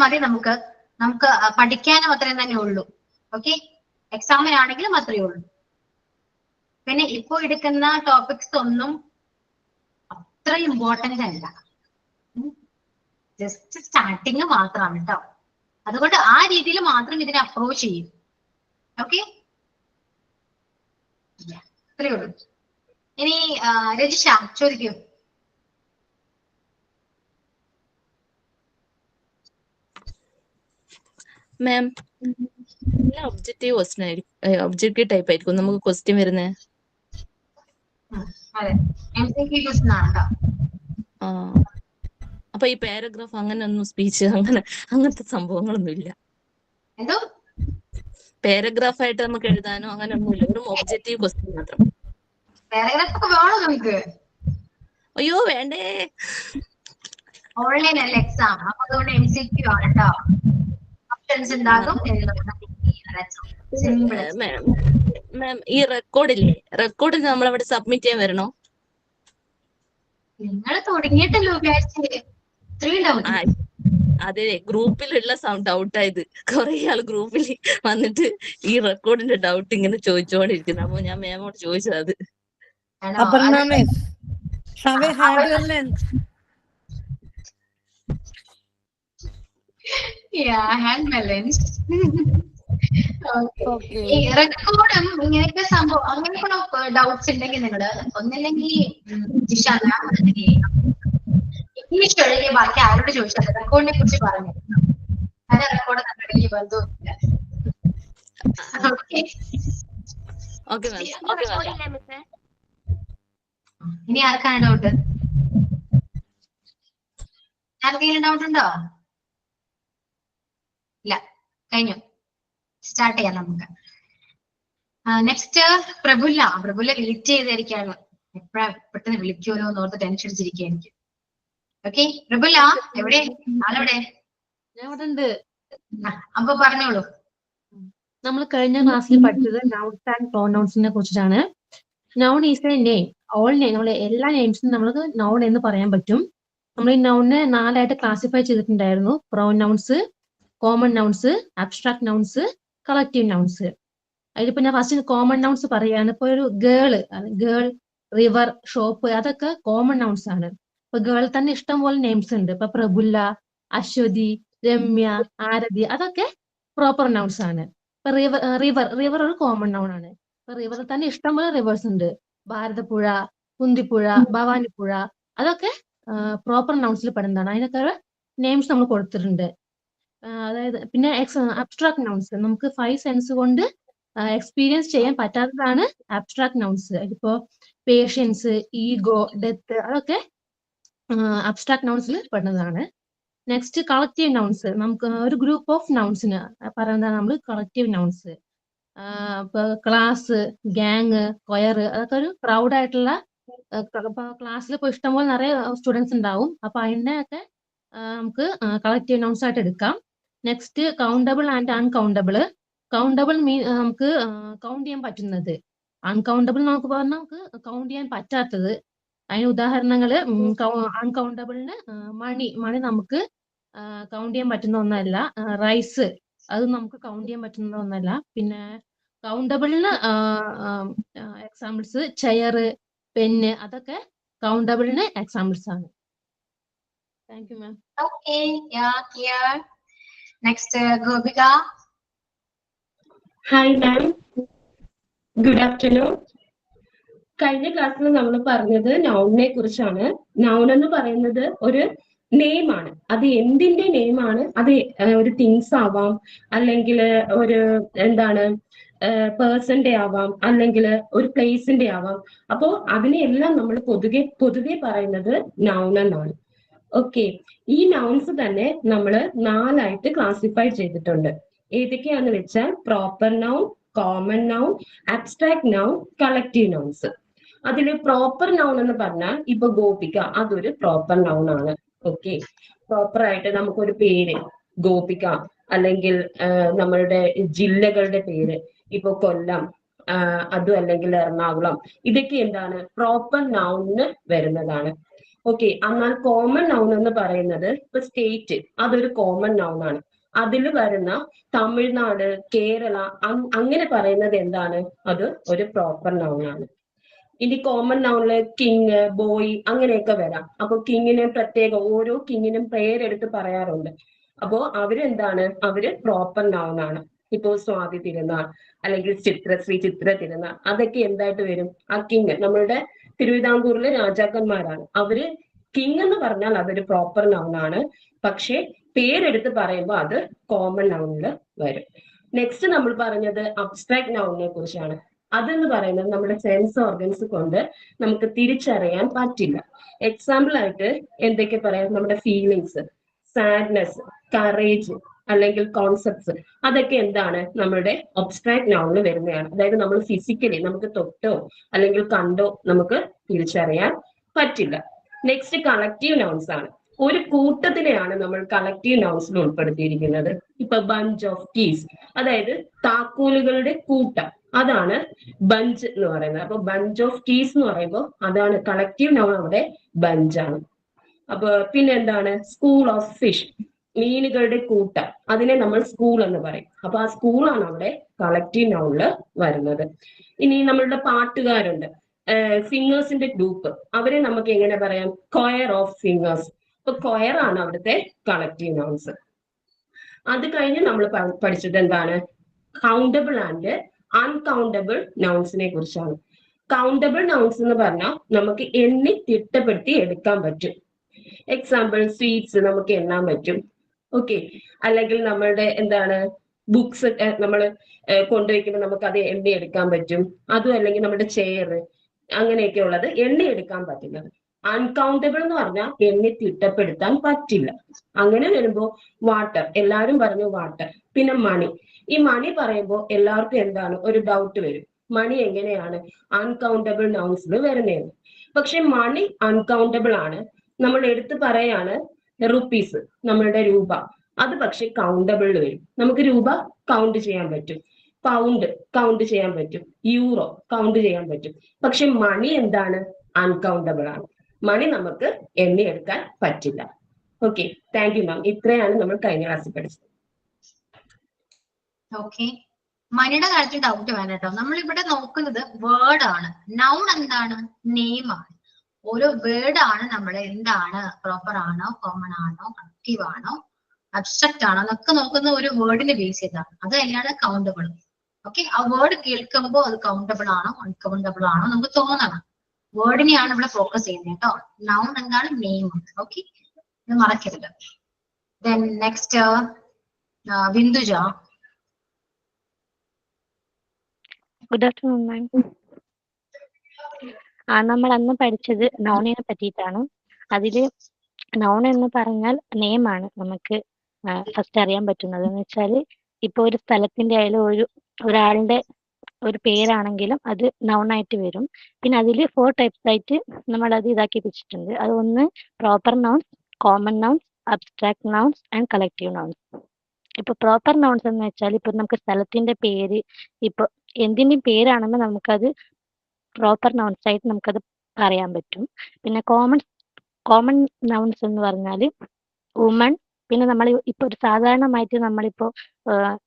H: മതി. നമുക്ക് പഠിക്കാനും അത്രയും തന്നെ ഉള്ളൂ. ഓക്കെ, എക്സാമിനാണെങ്കിലും അത്രയേ ഉള്ളൂ. പിന്നെ ഇപ്പോ എടുക്കുന്ന ടോപ്പിക്സ് ഒന്നും അത്ര ഇമ്പോർട്ടന്റ് അല്ല, ജസ്റ്റ് സ്റ്റാർട്ടിങ് മാത്രമാണ് കേട്ടോ. അതുകൊണ്ട് ആ രീതിയിൽ മാത്രം ഇതിനെ അപ്രോച്ച് ചെയ്യും. ഓക്കെ, ഇത്രയേ ഉള്ളൂ. ഇനി രജിഷ ചോദിക്കൂ.
O: മാം ഒബ്ജക്റ്റീവ് ക്വസ്റ്റ്യൻ ആയിരിക്കും, ഒബ്ജക്റ്റീവ് ടൈപ്പ് ആയിരിക്കും നമുക്ക് ക്വസ്റ്റ്യൻ വരുന്നത്.
H: അതെ, MCQ ക്വസ്റ്റ്യൻ ആണ് ട്ടോ.
O: ആ അപ്പൊ ഈ പാരഗ്രാഫ് അങ്ങനെ ഒന്നും സ്പീച്ച് അങ്ങനത്തെ സംഭവങ്ങളൊന്നും ഇല്ല.
H: എന്തോ
O: പാരഗ്രാഫ് ആയിട്ട് നമുക്ക് എഴുതാനോ അങ്ങനെ ഒന്നുമില്ല, വെറും ഒബ്ജക്റ്റീവ് ക്വസ്റ്റ്യൻ മാത്രം.
H: പാരഗ്രാഫ് ഒക്കെ വേണോ നമുക്ക്?
O: അയ്യോ വേണ്ടേ,
H: ഓൺലൈൻ അല്ല എക്സാം, അപ്പൊ അതുകൊണ്ട് MCQ ആണ് കേട്ടോ. ഓപ്ഷൻസ് ഉണ്ടാകും.
O: മാം ഈ റെക്കോർഡിൽ നമ്മൾ അവിടെ സബ്മിറ്റ് ചെയ്യാൻ വരണോ?
H: നിങ്ങൾ തുടങ്ങിയിട്ടല്ലോ ബാച്ച്.
O: അതെ, ഗ്രൂപ്പിലുള്ള ഡൗട്ടായത്. കുറെ ആള് ഗ്രൂപ്പിൽ വന്നിട്ട് ഈ റെക്കോർഡിന്റെ ഡൗട്ട് ഇങ്ങനെ ചോദിച്ചോണ്ടിരിക്കുന്നു. അപ്പൊ ഞാൻ മാമോട് ചോദിച്ചത് അത്.
H: ഈ റെക്കോർഡും ഇങ്ങനെയൊക്കെ സംഭവം അങ്ങനെയൊക്കെ ഡൗട്ട്സ് ഉണ്ടെങ്കിൽ നിങ്ങള് ഒന്നില്ലെങ്കിൽ ജിഷാന ഇംഗ്ലീഷ് ഒഴികെ ബാക്കി ആരോട് ചോദിച്ചാൽ റെക്കോർഡിനെ കുറിച്ച് പറഞ്ഞു. അങ്ങനെ റെക്കോർഡ് നമ്മുടെ വലിയ ബന്ധവുമില്ല. ഇനി ആർക്കാണ് ഡൗട്ട്? ആർക്കെങ്കിലും ഡൗട്ട് ഉണ്ടോ? ഇല്ല, കഴിഞ്ഞു. സ്റ്റാർട്ട് ചെയ്യാം നമുക്ക്. നെക്സ്റ്റ് പ്രഫുല്ല വെയിറ്റ് ചെയ്തിരിക്കുകയാണ്. എപ്പോഴാ പെട്ടെന്ന് വിളിക്കുമല്ലോ എന്ന് ഓർത്ത് ടെൻഷൻ അടിച്ചിരിക്കുക എനിക്ക്. ഓക്കെ പ്രഫുല്ല, എവിടെ ആളെവിടെ? അപ്പൊ പറഞ്ഞോളൂ.
P: നമ്മൾ കഴിഞ്ഞ ക്ലാസ്സിൽ പഠിച്ചത് നൗൺസ് ആൻഡ് പ്രോനൗൺസിനെ കുറിച്ചിട്ടാണ്. Noun is a name. All name, നമ്മൾ എല്ലാ നെയിംസും നമുക്ക് നൗൺ എന്ന് പറയാൻ പറ്റും. നമ്മൾ ഈ നൗണിനെ 4 ആയിട്ട് ക്ലാസിഫൈ ചെയ്തിട്ടുണ്ടായിരുന്നു. Pronouns, common nouns, abstract nouns, collective nouns. അതിലിപ്പോ ഞാൻ ഫസ്റ്റ് കോമൺ നൗൺസ് പറയാണ്. ഇപ്പൊ ഒരു ഗേൾ, റിവർ, ഷോപ്പ്, അതൊക്കെ കോമൺ നൗൺസ് ആണ്. ഇപ്പൊ ഗേൾ തന്നെ ഇഷ്ടംപോലെ നെയിംസ് ഉണ്ട്. ഇപ്പൊ പ്രഫുല്ല, അശ്വതി, രമ്യ, ആരതി, അതൊക്കെ പ്രോപ്പർ നൗൺസ് ആണ്. ഇപ്പൊ റിവർ ഒരു കോമൺ നൗൺ ആണ്. ഇപ്പൊ റിവറിൽ തന്നെ ഇഷ്ടംപോലെ റിവേഴ്സ് ഉണ്ട്. ഭാരതപ്പുഴ, കുന്തിപ്പുഴ, ഭവാനിപ്പുഴ, അതൊക്കെ പ്രോപ്പർ നൗൺസിൽ പെടുന്നതാണ്. അതിനൊക്കെ നെയിംസ് നമ്മൾ കൊടുത്തിട്ടുണ്ട്. അതായത് പിന്നെ അബ്സ്ട്രാക്ട് നൗൺസ്, നമുക്ക് 5 സെൻസ് കൊണ്ട് എക്സ്പീരിയൻസ് ചെയ്യാൻ പറ്റാത്തതാണ് അബ്സ്ട്രാക്ട് നൗൺസ്. ഇപ്പോ പേഷ്യൻസ്, ഈഗോ, ഡെത്ത്, അതൊക്കെ അബ്സ്ട്രാക്ട് നൗൺസിൽ പെടുന്നതാണ്. നെക്സ്റ്റ് കളക്റ്റീവ് നൗൺസ്, നമുക്ക് ഒരു ഗ്രൂപ്പ് ഓഫ് നൗൺസിന് പറയുന്നതാണ് നമ്മൾ കളക്റ്റീവ് നൗൺസ്. ഇപ്പൊ ക്ലാസ്, ഗ്യാങ്, കൊയർ, അതൊക്കെ ഒരു ക്രൗഡ് ആയിട്ടുള്ള, ക്ലാസ്സിൽ ഇപ്പോൾ ഇഷ്ടംപോലെ നിറയെ സ്റ്റുഡൻസ് ഉണ്ടാവും. അപ്പൊ അതിനെയൊക്കെ നമുക്ക് കളക്റ്റീവ് നൗൺസ് ആയിട്ട് എടുക്കാം. Next countable and uncountable. Countable നമുക്ക് കൗണ്ട് ചെയ്യാൻ പറ്റുന്നത്. അൺകൗണ്ടബിൾ നമുക്ക് പറഞ്ഞാൽ നമുക്ക് കൗണ്ട് ചെയ്യാൻ പറ്റാത്തത്. അതിന് ഉദാഹരണങ്ങള് അൺകൗണ്ടബിളിന് മണി നമുക്ക് കൗണ്ട് ചെയ്യാൻ പറ്റുന്ന ഒന്നല്ല. റൈസ്, അത് നമുക്ക് കൗണ്ട് ചെയ്യാൻ പറ്റുന്ന ഒന്നല്ല. പിന്നെ കൗണ്ടബിളിന് എക്സാമ്പിൾസ് ചെയർ, പെന്ന്, അതൊക്കെ കൗണ്ടബിളിന് എക്സാമ്പിൾസ് ആണ്. Thank you ma'am.
H: Okay, next Gopika.
Q: Hi ma'am, good afternoon. കഴിഞ്ഞ ക്ലാസ്സിൽ നമ്മൾ പറഞ്ഞത് നൗണിനെ കുറിച്ചാണ്. നൗൺ എന്ന് പറയുന്നത് ഒരു നെയിം ആണ്. അത് എന്തിന്റെ നെയിം ആണ്? അത് ഒരു തിങ്സ് ആവാം, അല്ലെങ്കിൽ ഒരു പേഴ്സന്റെ ആവാം, അല്ലെങ്കിൽ ഒരു പ്ലേസിന്റെ ആവാം. അപ്പോ അതിനെല്ലാം നമ്മൾ പൊതുവെ പറയുന്നത് നൗൺ എന്നാണ്. ഓക്കെ, ഈ നൗൺസ് തന്നെ നമ്മൾ 4 ആയിട്ട് ക്ലാസിഫൈ ചെയ്തിട്ടുണ്ട്. ഏതൊക്കെയാന്ന് വെച്ചാൽ proper noun, common noun, abstract noun, collective nouns. അതിൽ പ്രോപ്പർ നൗൺ എന്ന് പറഞ്ഞാൽ ഇപ്പൊ ഗോപിക, അതൊരു പ്രോപ്പർ നൗൺ ആണ്. ഓക്കെ, പ്രോപ്പർ ആയിട്ട് നമുക്കൊരു പേര് ഗോപിക, അല്ലെങ്കിൽ നമ്മളുടെ ജില്ലകളുടെ പേര്, ഇപ്പൊ കൊല്ലം, അതും അല്ലെങ്കിൽ എറണാകുളം, ഇതൊക്കെ എന്താണ് പ്രോപ്പർ നൗണിന് വരുന്നതാണ്. ഓക്കെ, എന്നാൽ കോമൺ നൗൺ എന്ന് പറയുന്നത് ഇപ്പൊ സ്റ്റേറ്റ്, അതൊരു കോമൺ നൗൺ ആണ്. അതിൽ വരുന്ന തമിഴ്നാട്, കേരള, അങ്ങനെ പറയുന്നത് എന്താണ്? അത് ഒരു പ്രോപ്പർ നൗൺ ആണ്. ഇനി കോമൺ നൗണില് കിങ്, ബോയ്, അങ്ങനെയൊക്കെ വരാം. അപ്പൊ കിങ്ങിന് പ്രത്യേകം ഓരോ കിങ്ങിനും പേരെടുത്ത് പറയാറുണ്ട്. അപ്പോ അവരെന്താണ്? അവര് പ്രോപ്പർ നൗൺ ആണ്. ഇപ്പോ സ്വാതി തിരുനാൾ, അല്ലെങ്കിൽ ശ്രീ ചിത്ര തിരുനാൾ, അതൊക്കെ എന്തായിട്ട് വരും? ആ കിങ്, നമ്മളുടെ തിരുവിതാംകൂറിലെ രാജാക്കന്മാരാണ്. അവര് കിങ് എന്ന് പറഞ്ഞാൽ അതൊരു പ്രോപ്പർ നൗൺ ആണ്. പക്ഷെ പേരെടുത്ത് പറയുമ്പോൾ അത് കോമൺ നൗണിൽ വരും. നെക്സ്റ്റ് നമ്മൾ പറഞ്ഞത് അബ്സ്ട്രാക്ട് നൗണിനെ കുറിച്ചാണ്. അതെന്ന് പറയുന്നത് നമ്മുടെ സെൻസ് ഓർഗൻസ് കൊണ്ട് നമുക്ക് തിരിച്ചറിയാൻ പറ്റില്ല. എക്സാമ്പിൾ ആയിട്ട് എന്തൊക്കെ പറയാം? നമ്മുടെ ഫീലിങ്സ്, സാഡ്നെസ്, കറേജ് അല്ലെങ്കിൽ കോൺസെപ്റ്റ്സ്, അതൊക്കെ എന്താണ്? നമ്മുടെ അബ്സ്ട്രാക്ട് നൗണിൽ വരുന്നതാണ്. അതായത് നമ്മൾ ഫിസിക്കലി നമുക്ക് തൊട്ടോ അല്ലെങ്കിൽ കണ്ടോ നമുക്ക് തിരിച്ചറിയാൻ പറ്റില്ല. നെക്സ്റ്റ് കളക്റ്റീവ് നൗൺസ് ആണ്. ഒരു കൂട്ടത്തിനെയാണ് നമ്മൾ കളക്റ്റീവ് നൗൺസിൽ ഉൾപ്പെടുത്തിയിരിക്കുന്നത്. ഇപ്പൊ ബഞ്ച് ഓഫ് കീസ്, അതായത് താക്കോലുകളുടെ കൂട്ടം, അതാണ് ബഞ്ച് എന്ന് പറയുന്നത്. അപ്പൊ ബഞ്ച് ഓഫ് കീസ് എന്ന് പറയുമ്പോൾ അതാണ് കളക്റ്റീവ് നൗൺ, അവിടെ ബഞ്ചാണ്. അപ്പൊ പിന്നെന്താണ്? സ്കൂൾ ഓഫ് ഫിഷ്, മീനുകളുടെ കൂട്ടം, അതിനെ നമ്മൾ സ്കൂൾ എന്ന് പറയും. അപ്പൊ ആ സ്കൂളാണ് അവിടെ കളക്റ്റീവ് നൗണില് വരുന്നത്. ഇനി നമ്മളുടെ പാട്ടുകാരുണ്ട്, സിംഗേഴ്സിന്റെ ഗ്രൂപ്പ്, അവരെ നമുക്ക് എങ്ങനെ പറയാം? Choir of singers. അപ്പൊ കൊയർ ആണ് അവിടുത്തെ കളക്റ്റീവ് നൗൺസ്. അത് കഴിഞ്ഞ് നമ്മൾ പഠിച്ചത് എന്താണ്? കൗണ്ടബിൾ ആൻഡ് അൺകൗണ്ടബിൾ നൗൺസിനെ കുറിച്ചാണ്. കൗണ്ടബിൾ നൗൺസ് എന്ന് പറഞ്ഞാൽ നമുക്ക് എണ്ണി തിട്ടപ്പെടുത്തി എടുക്കാൻ പറ്റും. എക്സാമ്പിൾ സ്വീറ്റ്സ് നമുക്ക് എണ്ണാൻ പറ്റും. ഓക്കെ, അല്ലെങ്കിൽ നമ്മളുടെ എന്താണ് ബുക്സ് നമ്മൾ കൊണ്ടുവയ്ക്കുമ്പോൾ നമുക്ക് അത് എണ്ണി എടുക്കാൻ പറ്റും. അതും അല്ലെങ്കിൽ നമ്മുടെ ചെയർ, അങ്ങനെയൊക്കെ ഉള്ളത് എണ്ണി എടുക്കാൻ പറ്റുന്നത്. അൺകൗണ്ടബിൾ എന്ന് പറഞ്ഞാൽ എണ്ണി തിട്ടപ്പെടുത്താൻ പറ്റില്ല. അങ്ങനെ വരുമ്പോൾ വാട്ടർ, എല്ലാവരും പറഞ്ഞു വാട്ടർ. പിന്നെ മണി, ഈ മണി പറയുമ്പോൾ എല്ലാവർക്കും എന്താണ് ഒരു ഡൗട്ട് വരും, മണി എങ്ങനെയാണ് അൺകൗണ്ടബിൾ നൗൺസിൽ വരുന്നത്? പക്ഷെ മണി അൺകൗണ്ടബിൾ ആണ്. നമ്മൾ എടുത്തു പറയാണ് റുപ്പീസ്, നമ്മളുടെ രൂപ, അത് പക്ഷെ കൗണ്ടബിളിൽ വരും. നമുക്ക് രൂപ കൗണ്ട് ചെയ്യാൻ പറ്റും, പൗണ്ട് കൗണ്ട് ചെയ്യാൻ പറ്റും, യൂറോ കൗണ്ട് ചെയ്യാൻ പറ്റും. പക്ഷെ മണി എന്താണ്? അൺകൗണ്ടബിൾ ആണ്. മണി നമുക്ക് എണ്ണിയെടുക്കാൻ പറ്റില്ല. ഓക്കെ, താങ്ക് യു മാം. ഇത്രയാണ് നമ്മൾ കഴിഞ്ഞ ക്ലാസ്സിൽ പഠിച്ചത്.
H: ഓക്കെ, മണിയുടെ കാര്യത്തിൽ ഡൗട്ട് വേണം കേട്ടോ. നമ്മൾ ഇവിടെ നോക്കുന്നത് വേർഡ് ആണ്. നൗൺ എന്താണ്? നെയിം ആണ്. ഓരോ വേർഡ് ആണ് നമ്മൾ എന്താണ്, പ്രോപ്പർ ആണോ, കോമൺ ആണോ, കളക്റ്റീവ് ആണോ, അബ്സ്ട്രാക്ട് ആണോ എന്നൊക്കെ നോക്കുന്ന ഒരു വേർഡിനെ ബേസ് ചെയ്താണ്. അത് തന്നെയാണ് കൗണ്ടബിൾ. ഓക്കെ, ആ വേർഡ് കേൾക്കുമ്പോൾ അത് കൗണ്ടബിൾ ആണോ അൺകൗണ്ടബിൾ ആണോ നമുക്ക് തോന്നണം. വേർഡിനെയാണ് ഇവിടെ ഫോക്കസ് ചെയ്യുന്നത് കേട്ടോ. നൗൺ എന്താണ്? നെയിം. ഓക്കെ, ഇത് മറക്കരുത്. Then next Binduja.
R: Good afternoon മാം. നമ്മൾ അന്ന് പഠിച്ചത് നൗണിനെ പറ്റിയിട്ടാണ്. അതിൽ നൗൺ എന്ന് പറഞ്ഞാൽ നെയിം ആണ് നമുക്ക് ഫസ്റ്റ് അറിയാൻ പറ്റുന്നത്. എന്ന് വെച്ചാൽ ഇപ്പൊ ഒരു സ്ഥലത്തിന്റെ ആയാലും ഒരാളുടെ ഒരു പേരാണെങ്കിലും അത് നൗണായിട്ട് വരും. പിന്നെ അതിൽ 4 ടൈപ്സ് ആയിട്ട് നമ്മൾ അത് ഇതാക്കി വെച്ചിട്ടുണ്ട്. അത് ഒന്ന് proper nouns, common nouns, abstract nouns and collective nouns. ഇപ്പൊ പ്രോപ്പർ നൗൺസ് എന്ന് വെച്ചാൽ ഇപ്പൊ നമുക്ക് സ്ഥലത്തിന്റെ പേര്, ഇപ്പൊ എന്തിന്റെയും പേരാണെന്ന് നമുക്കത് പ്രോപ്പർ നൗൺസ് ആയിട്ട് നമുക്കത് പറയാൻ പറ്റും. പിന്നെ കോമൺ നൗൺസ് എന്ന് പറഞ്ഞാൽ വുമൺ, പിന്നെ നമ്മൾ ഇപ്പൊ ഒരു സാധാരണമായിട്ട് നമ്മളിപ്പോ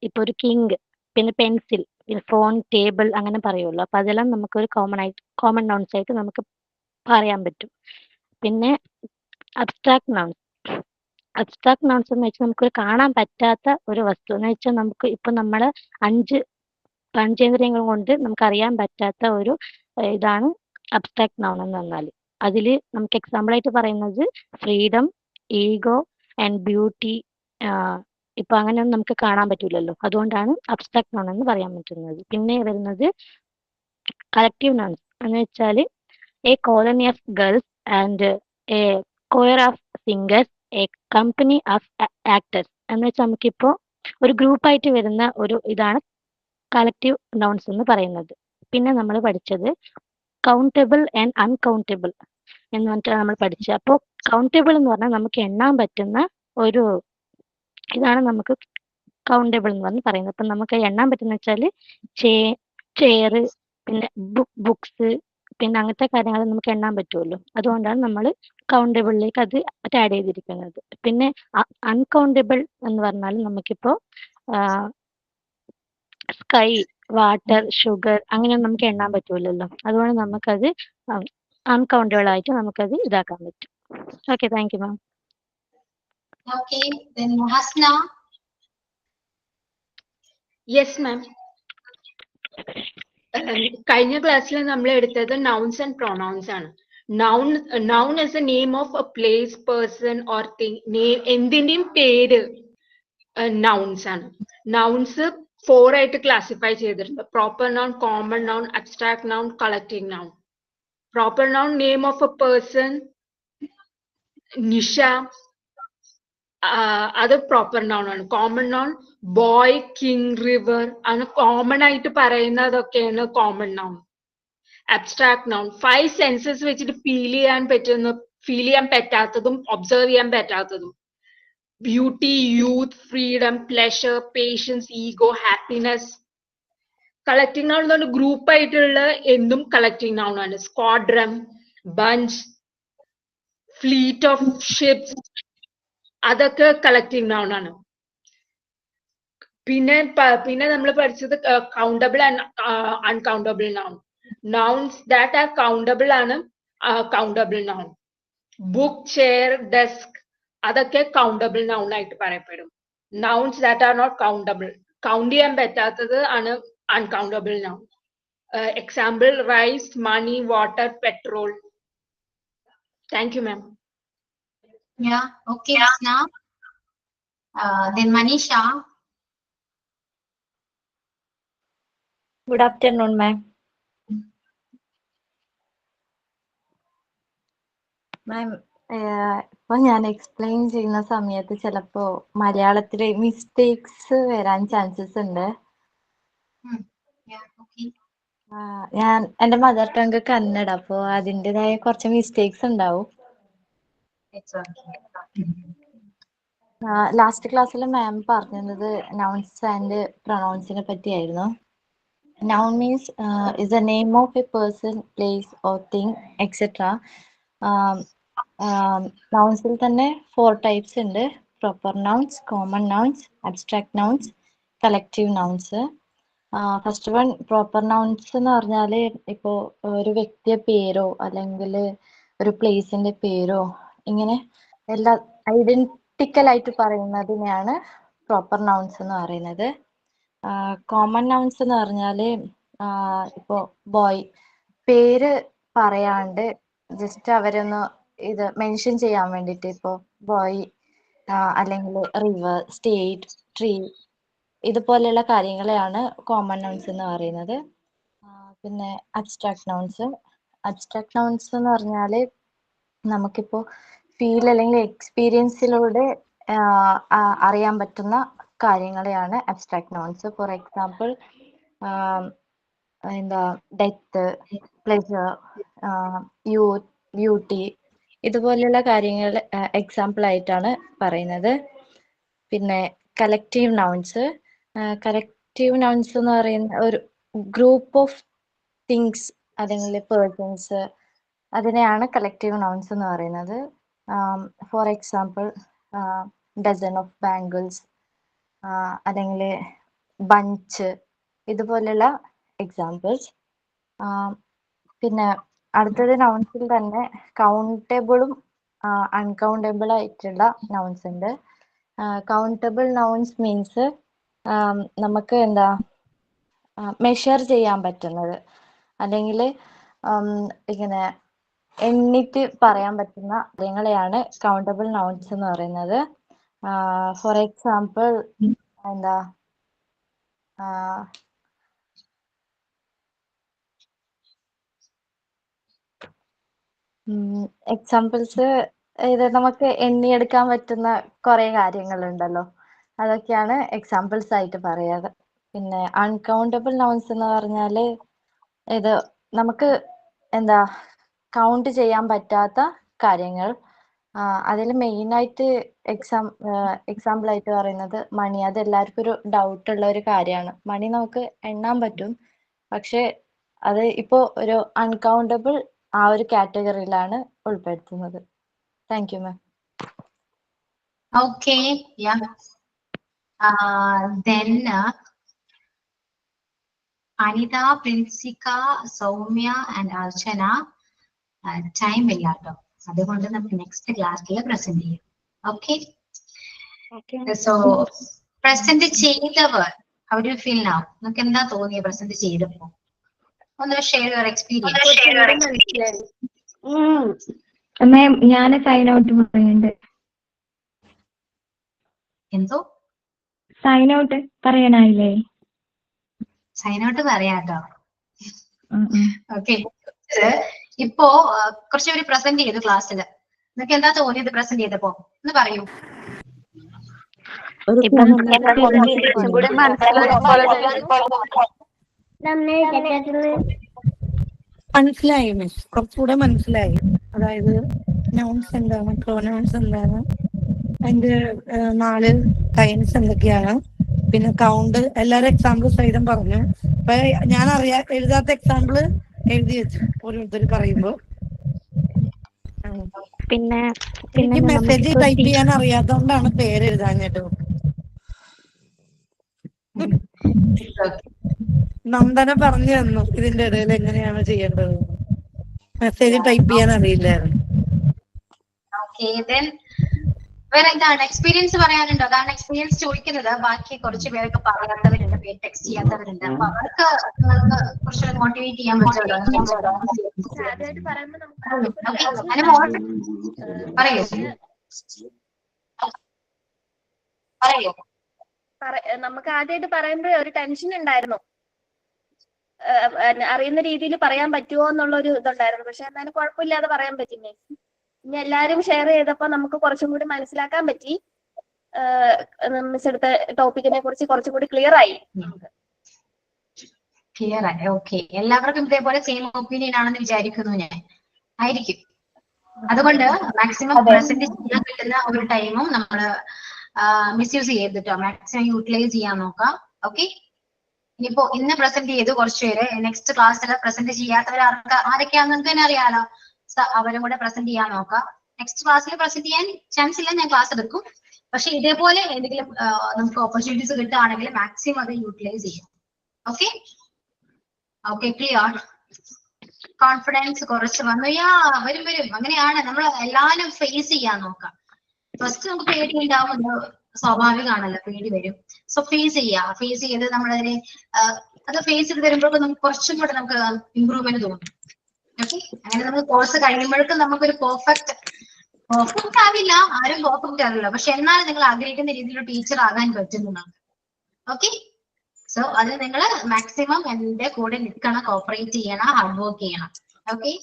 R: ഇപ്പൊ ഒരു കിങ്, പിന്നെ പെൻസിൽ, പിന്നെ ഫോൺ, ടേബിൾ അങ്ങനെ പറയുമല്ലോ. അപ്പൊ അതെല്ലാം നമുക്കൊരു കോമൺ നൗൺസ് ആയിട്ട് നമുക്ക് പറയാൻ പറ്റും. പിന്നെ അബ്സ്ട്രാക്ട് നൗൺസ് എന്ന് വെച്ചാൽ നമുക്ക് കാണാൻ പറ്റാത്ത ഒരു വസ്തു എന്ന് വെച്ചാൽ നമുക്ക് ഇപ്പൊ നമ്മള് 5 പഞ്ചേന്ദ്രിയങ്ങൾ കൊണ്ട് നമുക്ക് അറിയാൻ പറ്റാത്ത ഒരു ഇതാണ് അബ്സ്ട്രാക്ട് നൗൺ എന്ന് പറഞ്ഞാൽ. അതിൽ നമുക്ക് എക്സാമ്പിൾ ആയിട്ട് പറയുന്നത് ഫ്രീഡം, ഈഗോ ആൻഡ് ബ്യൂട്ടി. ഇപ്പൊ അങ്ങനെയൊന്നും നമുക്ക് കാണാൻ പറ്റൂലല്ലോ, അതുകൊണ്ടാണ് അബ്സ്ട്രാക്ട് നൗൺ എന്ന് പറയാൻ പറ്റുന്നത്. പിന്നെ വരുന്നത് കളക്റ്റീവ് നൗൺസ് എന്ന് വെച്ചാൽ a colony of girls and a choir of singers, a company of actors എന്ന് വെച്ചാൽ നമുക്കിപ്പോ ഒരു ഗ്രൂപ്പായിട്ട് വരുന്ന ഒരു ഇതാണ് കളക്റ്റീവ് നൗൺസ് എന്ന് പറയുന്നത്. പിന്നെ നമ്മൾ പഠിച്ചത് കൗണ്ടബിൾ ആൻഡ് അൺകൗണ്ടബിൾ എന്ന് പറഞ്ഞിട്ടാണ് നമ്മൾ പഠിച്ചത്. അപ്പോൾ കൗണ്ടബിൾ എന്ന് പറഞ്ഞാൽ നമുക്ക് എണ്ണാൻ പറ്റുന്ന ഒരു ഇതാണ് നമുക്ക് കൗണ്ടബിൾ എന്ന് പറഞ്ഞ് പറയുന്നത്. അപ്പം നമുക്ക് എണ്ണാൻ പറ്റുന്ന വെച്ചാൽ ചെയർ, പിന്നെ ബുക്സ്, പിന്നെ അങ്ങനത്തെ കാര്യങ്ങൾ നമുക്ക് എണ്ണാൻ പറ്റുമല്ലോ. അതുകൊണ്ടാണ് നമ്മൾ കൗണ്ടബിളിലേക്ക് അത് ആഡ് ചെയ്തിരിക്കുന്നത്. പിന്നെ അൺകൗണ്ടബിൾ എന്ന് പറഞ്ഞാൽ നമുക്കിപ്പോ സ്കൈ, വാട്ടർ, ഷുഗർ അങ്ങനെയൊന്നും നമുക്ക് എണ്ണാൻ പറ്റൂലല്ലോ. അതുകൊണ്ട് നമുക്കത് അൺകൗണ്ടബിൾ ആയിട്ട് നമുക്കത് ഇതാക്കാൻ പറ്റും. Okay, thank you ma'am.
H: Okay, then Hasna.
S: Yes ma'am. കഴിഞ്ഞ ക്ലാസ്സിൽ നമ്മൾ എടുത്തത് നൗൺസ് ആൻഡ് പ്രൊനൗൺസ് ആണ്. noun is the name of a place, person or thing. Name എന്തിന്റെയും പേര് nouns ആണ്. Nouns 4 ആയിട്ട് ക്ലാസിഫൈ ചെയ്തിട്ടുണ്ട്. Proper noun, common noun, abstract noun, collective noun. Proper noun, name of a person, Nisha, അത് പ്രോപ്പർ നൗൺ ആണ്. Common noun boy, king, river ആണ് കോമൺ ആയിട്ട് പറയുന്നതൊക്കെയാണ് common noun. Abstract noun 5 senses വെച്ചിട്ട് ഫീൽ ചെയ്യാൻ പറ്റാത്തതും ഒബ്സർവ് ചെയ്യാൻ പറ്റാത്തതും. Beauty, youth, freedom, pleasure, patience, ego, happiness. Collective noun എന്ന് പറഞ്ഞാൽ ഗ്രൂപ്പ് ആയിട്ടുള്ള എന്തും കളക്റ്റീവ് നൗൺ ആണ്. Squadron, bunch, fleet of ships, അതൊക്കെ കളക്റ്റീവ് നൗൺ ആണ്. പിന്നെ നമ്മൾ പഠിച്ചത് countable and uncountable noun. Nouns that are countable ആണ് countable noun. Book, chair, desk അതൊക്കെ കൗണ്ടബിൾ നൗൺ ആയിട്ട് പറയപ്പെടും. Nouns that are not countable, count ചെയ്യാൻ പറ്റാത്തത് ആണ് uncountable noun. Example rice, money, water, petrol. Thank you ma'am.
H: Yeah, okay, Rasna. Then Manisha.
J: Good afternoon, ma'am. Ma'am, ഇപ്പൊ ഞാൻ എക്സ്പ്ലെയിൻ ചെയ്യുന്ന സമയത്ത് ചിലപ്പോ മലയാളത്തില് മിസ്റ്റേക്സ് വരാൻ ചാൻസസ് ഉണ്ട്. ഞാൻ എന്റെ മദർ ടങ് കന്നഡ, അപ്പൊ അതിൻ്റെതായ കുറച്ച് മിസ്റ്റേക്സ് ഉണ്ടാവും. ലാസ്റ്റ് ക്ലാസ്സിൽ മാം പറഞ്ഞത് നൗൺസ് ആൻഡ് പ്രൊനൗൺസിനെ പറ്റിയായിരുന്നു. Noun means is the name of a person, place or thing, etc. Nouns-ൽ തന്നെ 4 types ഉണ്ട്. Proper nouns, common nouns, abstract nouns, collective nouns. First one proper nouns എന്ന് പറഞ്ഞാല് ഇപ്പോ ഒരു വ്യക്തിയെ പേരോ അല്ലെങ്കിൽ ഒരു പ്ലേസിന്റെ പേരോ ഇങ്ങനെ എല്ലാ ഐഡന്റിക്കൽ ആയിട്ട് പറയുന്നതിനെയാണ് പ്രോപ്പർ നൗൺസ് എന്ന് പറയുന്നത്. കോമൺ നൗൺസ് എന്ന് പറഞ്ഞാല് ഇപ്പോ ബോയ് പേര് പറയാണ്ട് ജസ്റ്റ് അവരൊന്ന് ഇത് മെൻഷൻ ചെയ്യാൻ വേണ്ടിയിട്ട് ഇപ്പോ ബോയ് അല്ലെങ്കിൽ റിവർ, സ്റ്റേറ്റ്, ട്രീ ഇതുപോലെയുള്ള കാര്യങ്ങളെയാണ് കോമൺ നൗൺസ് എന്ന് പറയുന്നത്. പിന്നെ അബ്സ്ട്രാക്ട് നൗൺസ് എന്ന് പറഞ്ഞാല് നമുക്കിപ്പോ ഫീൽ അല്ലെങ്കിൽ എക്സ്പീരിയൻസിലൂടെ അറിയാൻ പറ്റുന്ന കാര്യങ്ങളെയാണ് അബ്സ്ട്രാക്ട് നൗൺസ്. ഫോർ എക്സാമ്പിൾ എന്താ ഡെത്ത്, പ്ലെഷർ, യൂത്ത്, ബ്യൂട്ടി ഇതുപോലെയുള്ള കാര്യങ്ങൾ എക്സാമ്പിൾ ആയിട്ടാണ് പറയുന്നത്. പിന്നെ കളക്റ്റീവ് നൗൺസ് എന്ന് പറയുന്ന ഒരു ഗ്രൂപ്പ് ഓഫ് തിങ്സ് അല്ലെങ്കിൽ പേഴ്സൺസ് അതിനെയാണ് കളക്റ്റീവ് നൗൺസ് എന്ന് പറയുന്നത്. For example dozen of bangles അല്ലെങ്കിൽ ബഞ്ച് ഇതുപോലെയുള്ള എക്സാമ്പിൾസ്. പിന്നെ അടുത്തത് നൗൺസിൽ തന്നെ കൗണ്ടബിളും അൺകൗണ്ടബിൾ ആയിട്ടുള്ള നൗൺസ് ഉണ്ട്. കൗണ്ടബിൾ നൗൺസ് മീൻസ് നമുക്ക് എന്താ മെഷർ ചെയ്യാൻ പറ്റുന്നത് അല്ലെങ്കിൽ ഇങ്ങനെ എണ്ണിട്ട് പറയാൻ പറ്റുന്ന കാര്യങ്ങളെയാണ് കൗണ്ടബിൾ നൗൺസ് എന്ന് പറയുന്നത്. ഫോർ എക്സാമ്പിൾ എന്താ എക്സാമ്പിൾസ് ഇത് നമുക്ക് എണ്ണിയെടുക്കാൻ പറ്റുന്ന കുറെ കാര്യങ്ങളുണ്ടല്ലോ, അതൊക്കെയാണ് എക്സാമ്പിൾസ് ആയിട്ട് പറയാറ്. പിന്നെ അൺകൗണ്ടബിൾ നൗൺസ് എന്ന് പറഞ്ഞാല് ഇത് നമുക്ക് എന്താ കൗണ്ട് ചെയ്യാൻ പറ്റാത്ത കാര്യങ്ങൾ. അതിൽ മെയിനായിട്ട് എക്സാമ്പിൾ ആയിട്ട് പറയുന്നത് മണി. അത് എല്ലാവർക്കും ഒരു ഡൗട്ട് ഉള്ള ഒരു കാര്യമാണ്. മണി നമുക്ക് എണ്ണാൻ പറ്റും, പക്ഷെ അത് ഇപ്പോ ഒരു അൺകൗണ്ടബിൾ ആ ഒരു കാറ്റഗറിയിലാണ് ഉൾപ്പെടുത്തുന്നത്. Thank you ma'am.
H: Okay, yeah. Then Anita, Prinsika, Soumya and Archana time illato. അതുകൊണ്ട് നമുക്ക് നെക്സ്റ്റ് ക്ലാസ്സിൽ പ്രസന്റ് ചെയ്യാം. ഓക്കെ, സോ പ്രസന്റ് ചെയ്തവർ how do you feel now? നിങ്ങൾക്ക് എന്താ തോന്നിയത് പ്രസന്റ് ചെയ്തപ്പോ? ഒന്ന് ഷെയർ യുവർ എക്സ്പീരിയൻസ്.
D: മാം ഞാൻ സൈൻ ഔട്ട് പറയുന്നുണ്ട്.
H: എന്തോ
D: സൈൻ ഔട്ട് പറയാനായില്ലേ?
H: സൈൻ ഔട്ട് പറയാട്ടോ. ഓക്കെ, ഇപ്പോ കുറച്ചുപേര് പ്രസന്റ് ചെയ്തു ക്ലാസ്സിൽ. നിങ്ങൾക്ക് എന്താ തോന്നിയത് പ്രസന്റ് ചെയ്തപ്പോ എന്ന് പറയൂ.
E: മനസ്സിലായി മിസ്, കുറച്ചുകൂടെ മനസ്സിലായി. അതായത് നൗൺസ് എന്താണ്, പ്രൊനൗൺസ് എന്താണ്, അതിന്റെ 4 ടൈംസ് എന്തൊക്കെയാണ്, പിന്നെ കൗണ്ട്, എല്ലാരും എക്സാമ്പിൾ സഹിതം പറഞ്ഞു. അപ്പൊ ഞാൻ എഴുതാത്ത എക്സാമ്പിള് എഴുതി വെച്ചു ഓരോരുത്തർ പറയുമ്പോ.
R: പിന്നെ
E: എനിക്ക് മെസ്സേജ് ടൈപ്പ് ചെയ്യാൻ അറിയാത്തതുകൊണ്ടാണ് പേര് എഴുതാഞ്ഞിട്ടോ. നന്ദന പറഞ്ഞു തന്നു ഇതിന്റെ ഇടയിൽ എങ്ങനെയാണ് ചെയ്യേണ്ടത്. മെസ്സേജ് ടൈപ്പ് ചെയ്യാൻ അറിയില്ലായിരുന്നു.
H: വേറെ എന്താണ് എക്സ്പീരിയൻസ് പറയാനുണ്ടോ? കാരണം എക്സ്പീരിയൻസ് ചോദിക്കുന്നത് ബാക്കി കുറച്ച് പേരൊക്കെ പറയാത്തവരുണ്ട്, പേര് ടെക്സ്റ്റ് ചെയ്യാത്തവരുണ്ട്. അപ്പൊ അവർക്ക് നിങ്ങൾക്ക് കുറച്ചുകൂടെ മോട്ടിവേറ്റ് ചെയ്യാൻ പറ്റുമല്ലോ. പറയൂ.
C: നമുക്ക് ആദ്യമായിട്ട് പറയുമ്പോ ഒരു ടെൻഷൻ ഉണ്ടായിരുന്നു, അറിയുന്ന രീതിയിൽ പറയാൻ പറ്റുമോ എന്നുള്ള ഒരു ഇതുണ്ടായിരുന്നു. പക്ഷെ എന്നാലും കുഴപ്പമില്ലാതെ പറയാൻ പറ്റില്ലേ. ഇനി എല്ലാരും ഷെയർ ചെയ്തപ്പോ നമുക്ക് കുറച്ചും കൂടി മനസ്സിലാക്കാൻ പറ്റി. മിസ് എടുത്ത ടോപ്പിക്കിനെ കുറിച്ച് കുറച്ചും കൂടി ക്ലിയർ ആയി.
H: ഓക്കെ, എല്ലാവർക്കും ഇതേപോലെ സെയിം ഒപ്പീനിയൻ ആണെന്ന് വിചാരിക്കുന്നു ഞാൻ. ആയിരിക്കും. അതുകൊണ്ട് മാക്സിമം പ്രസന്റ് ചെയ്യാൻ കിട്ടുന്ന ഒരു ടൈമും നമ്മള് മിസ്യൂസ് ചെയ്തിട്ടോ മാക്സിമം യൂട്ടിലൈസ് ചെയ്യാൻ നോക്കാം. ഓക്കെ, ഇനിയിപ്പോ ഇന്ന് പ്രസന്റ് ചെയ്ത് കുറച്ചുപേര് നെക്സ്റ്റ് ക്ലാസ്സിൽ പ്രസന്റ് ചെയ്യാത്തവർ ആരൊക്കെയാണെന്ന് നിങ്ങൾക്ക് തന്നെ അറിയാലോ. അവരും കൂടെ പ്രസന്റ് ചെയ്യാൻ നോക്കാം. നെക്സ്റ്റ് ക്ലാസ്സിൽ പ്രസന്റ് ചെയ്യാൻ ചാൻസ് ഇല്ല, ഞാൻ ക്ലാസ് എടുക്കും. പക്ഷെ ഇതേപോലെ എന്തെങ്കിലും നമുക്ക് ഓപ്പർച്യൂണിറ്റീസ് കിട്ടുകയാണെങ്കിൽ മാക്സിമം അത് യൂട്ടിലൈസ് ചെയ്യാം. Okay okay, clear. കോൺഫിഡൻസ് കുറച്ച് വന്നു. വരും. അങ്ങനെയാണ് നമ്മൾ എല്ലാവരും ഫേസ് ചെയ്യാൻ നോക്കാം. ഫസ്റ്റ് നമുക്ക് പേടി ഉണ്ടാവും, സ്വാഭാവികമാണല്ലോ, പേടി വരും. സോ ഫേസ് ചെയ്ത് നമ്മളതിനെ അത് ഫേസ് ചെയ്ത് വരുമ്പോൾ നമുക്ക് കുറച്ചും കൂടെ നമുക്ക് ഇമ്പ്രൂവ്മെന്റ് തോന്നും. ഓക്കെ, അങ്ങനെ നമ്മൾ കോഴ്സ് കഴിയുമ്പോഴേക്കും നമുക്കൊരു പെർഫെക്റ്റ് ആവില്ല, ആരും പെർഫെക്റ്റ് ആവില്ല. പക്ഷെ എന്നാലും നിങ്ങൾ ആഗ്രഹിക്കുന്ന രീതിയിലുള്ള ടീച്ചർ ആകാൻ പറ്റും നിങ്ങൾക്ക്. ഓക്കെ, സോ അത് നിങ്ങൾ മാക്സിമം എന്റെ കൂടെ നിൽക്കണം, കോപ്പറേറ്റ് ചെയ്യണം, ഹാർഡ് വർക്ക് ചെയ്യണം. ഓക്കെ,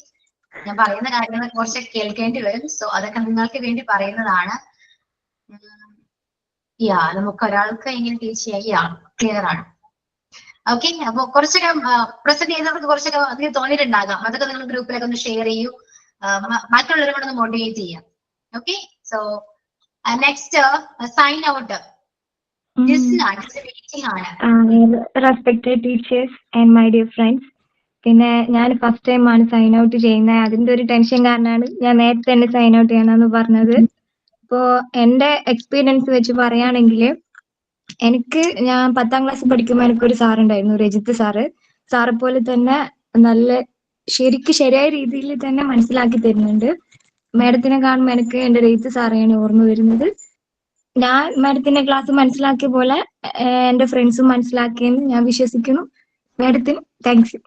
H: ഞാൻ പറയുന്ന കാര്യങ്ങൾ കുറച്ച് കേൾക്കേണ്ടി വരും. സോ അതൊക്കെ നിങ്ങൾക്ക് വേണ്ടി പറയുന്നതാണ്. നമുക്ക് ഒരാൾക്ക് എങ്ങനെ ടീച്ച് ചെയ്യാം, ക്ലിയർ ആണ്. ഓക്കെ, അപ്പൊ കുറച്ചൊക്കെ പ്രസന്റ് ചെയ്തവർക്ക് കുറച്ചൊക്കെ അതിന് തോന്നിയിട്ടുണ്ടാകാം. അതൊക്കെ നിങ്ങൾ ഗ്രൂപ്പിലൊക്കെ ഒന്ന് ഷെയർ ചെയ്യൂ, മറ്റുള്ളവരെ കൂടെ ഒന്ന് മോട്ടിവേറ്റ് ചെയ്യാം. Okay, so next sign out.
D: Respected teachers and my dear friends, പിന്നെ ഞാൻ ഫസ്റ്റ് ടൈം ആണ് സൈൻ ഔട്ട് ചെയ്യുന്നത്. അതിന്റെ ഒരു ടെൻഷൻ കാരണമാണ് ഞാൻ നേരത്തെ തന്നെ സൈൻ ഔട്ട് ചെയ്യണമെന്ന് പറഞ്ഞത്. ഇപ്പോ എന്റെ എക്സ്പീരിയൻസ് വെച്ച് പറയുകയാണെങ്കിൽ, ഞാൻ 10ാം ക്ലാസ് പഠിക്കുമ്പോൾ എനിക്കൊരു സാറുണ്ടായിരുന്നു, രജിത്ത് സാറെ പോലെ തന്നെ നല്ല ശരിയായ രീതിയിൽ തന്നെ മനസ്സിലാക്കി തരുന്നുണ്ട്. മാഡത്തിനെ കാണുമ്പോൾ എനിക്ക് എന്റെ രജിത്ത് സാറെയാണ് ഓർമ്മ വരുന്നത്. ഞാൻ മാഡത്തിന്റെ ക്ലാസ് മനസ്സിലാക്കിയ പോലെ എന്റെ ഫ്രണ്ട്സും മനസ്സിലാക്കിയെന്ന് ഞാൻ വിശ്വസിക്കുന്നു. മാഡത്തിന് താങ്ക്സ്.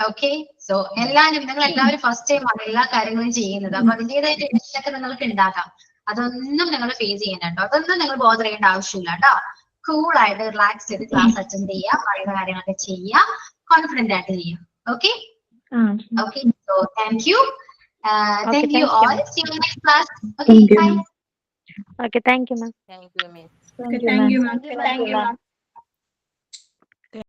H: ഓക്കെ, സോ നിങ്ങൾ എല്ലാവരും ഫസ്റ്റ് ടൈം ആണ് എല്ലാ കാര്യങ്ങളും ചെയ്യുന്നത്. അപ്പൊ അതിന്റേതായിട്ട് ടെൻഷനൊക്കെ നിങ്ങൾക്ക് ഉണ്ടാക്കാം. അതൊന്നും നിങ്ങൾ ഫേസ് ചെയ്യണ്ട കേട്ടോ. അതൊന്നും നിങ്ങൾ ബോധർ ചെയ്യേണ്ട ആവശ്യമില്ല കേട്ടോ. കൂൾ ആയിട്ട് റിലാക്സ് ചെയ്ത് ക്ലാസ് അറ്റൻഡ് ചെയ്യാം, പറയുന്ന കാര്യങ്ങളൊക്കെ ചെയ്യാം, കോൺഫിഡന്റ് ആയിട്ട് ചെയ്യാം. Okay okay, so thank you all. See you in the next class. Okay, bye.
R: Okay, thank you, ma'am.
O: Thank you, miss.
F: Thank you, ma'am.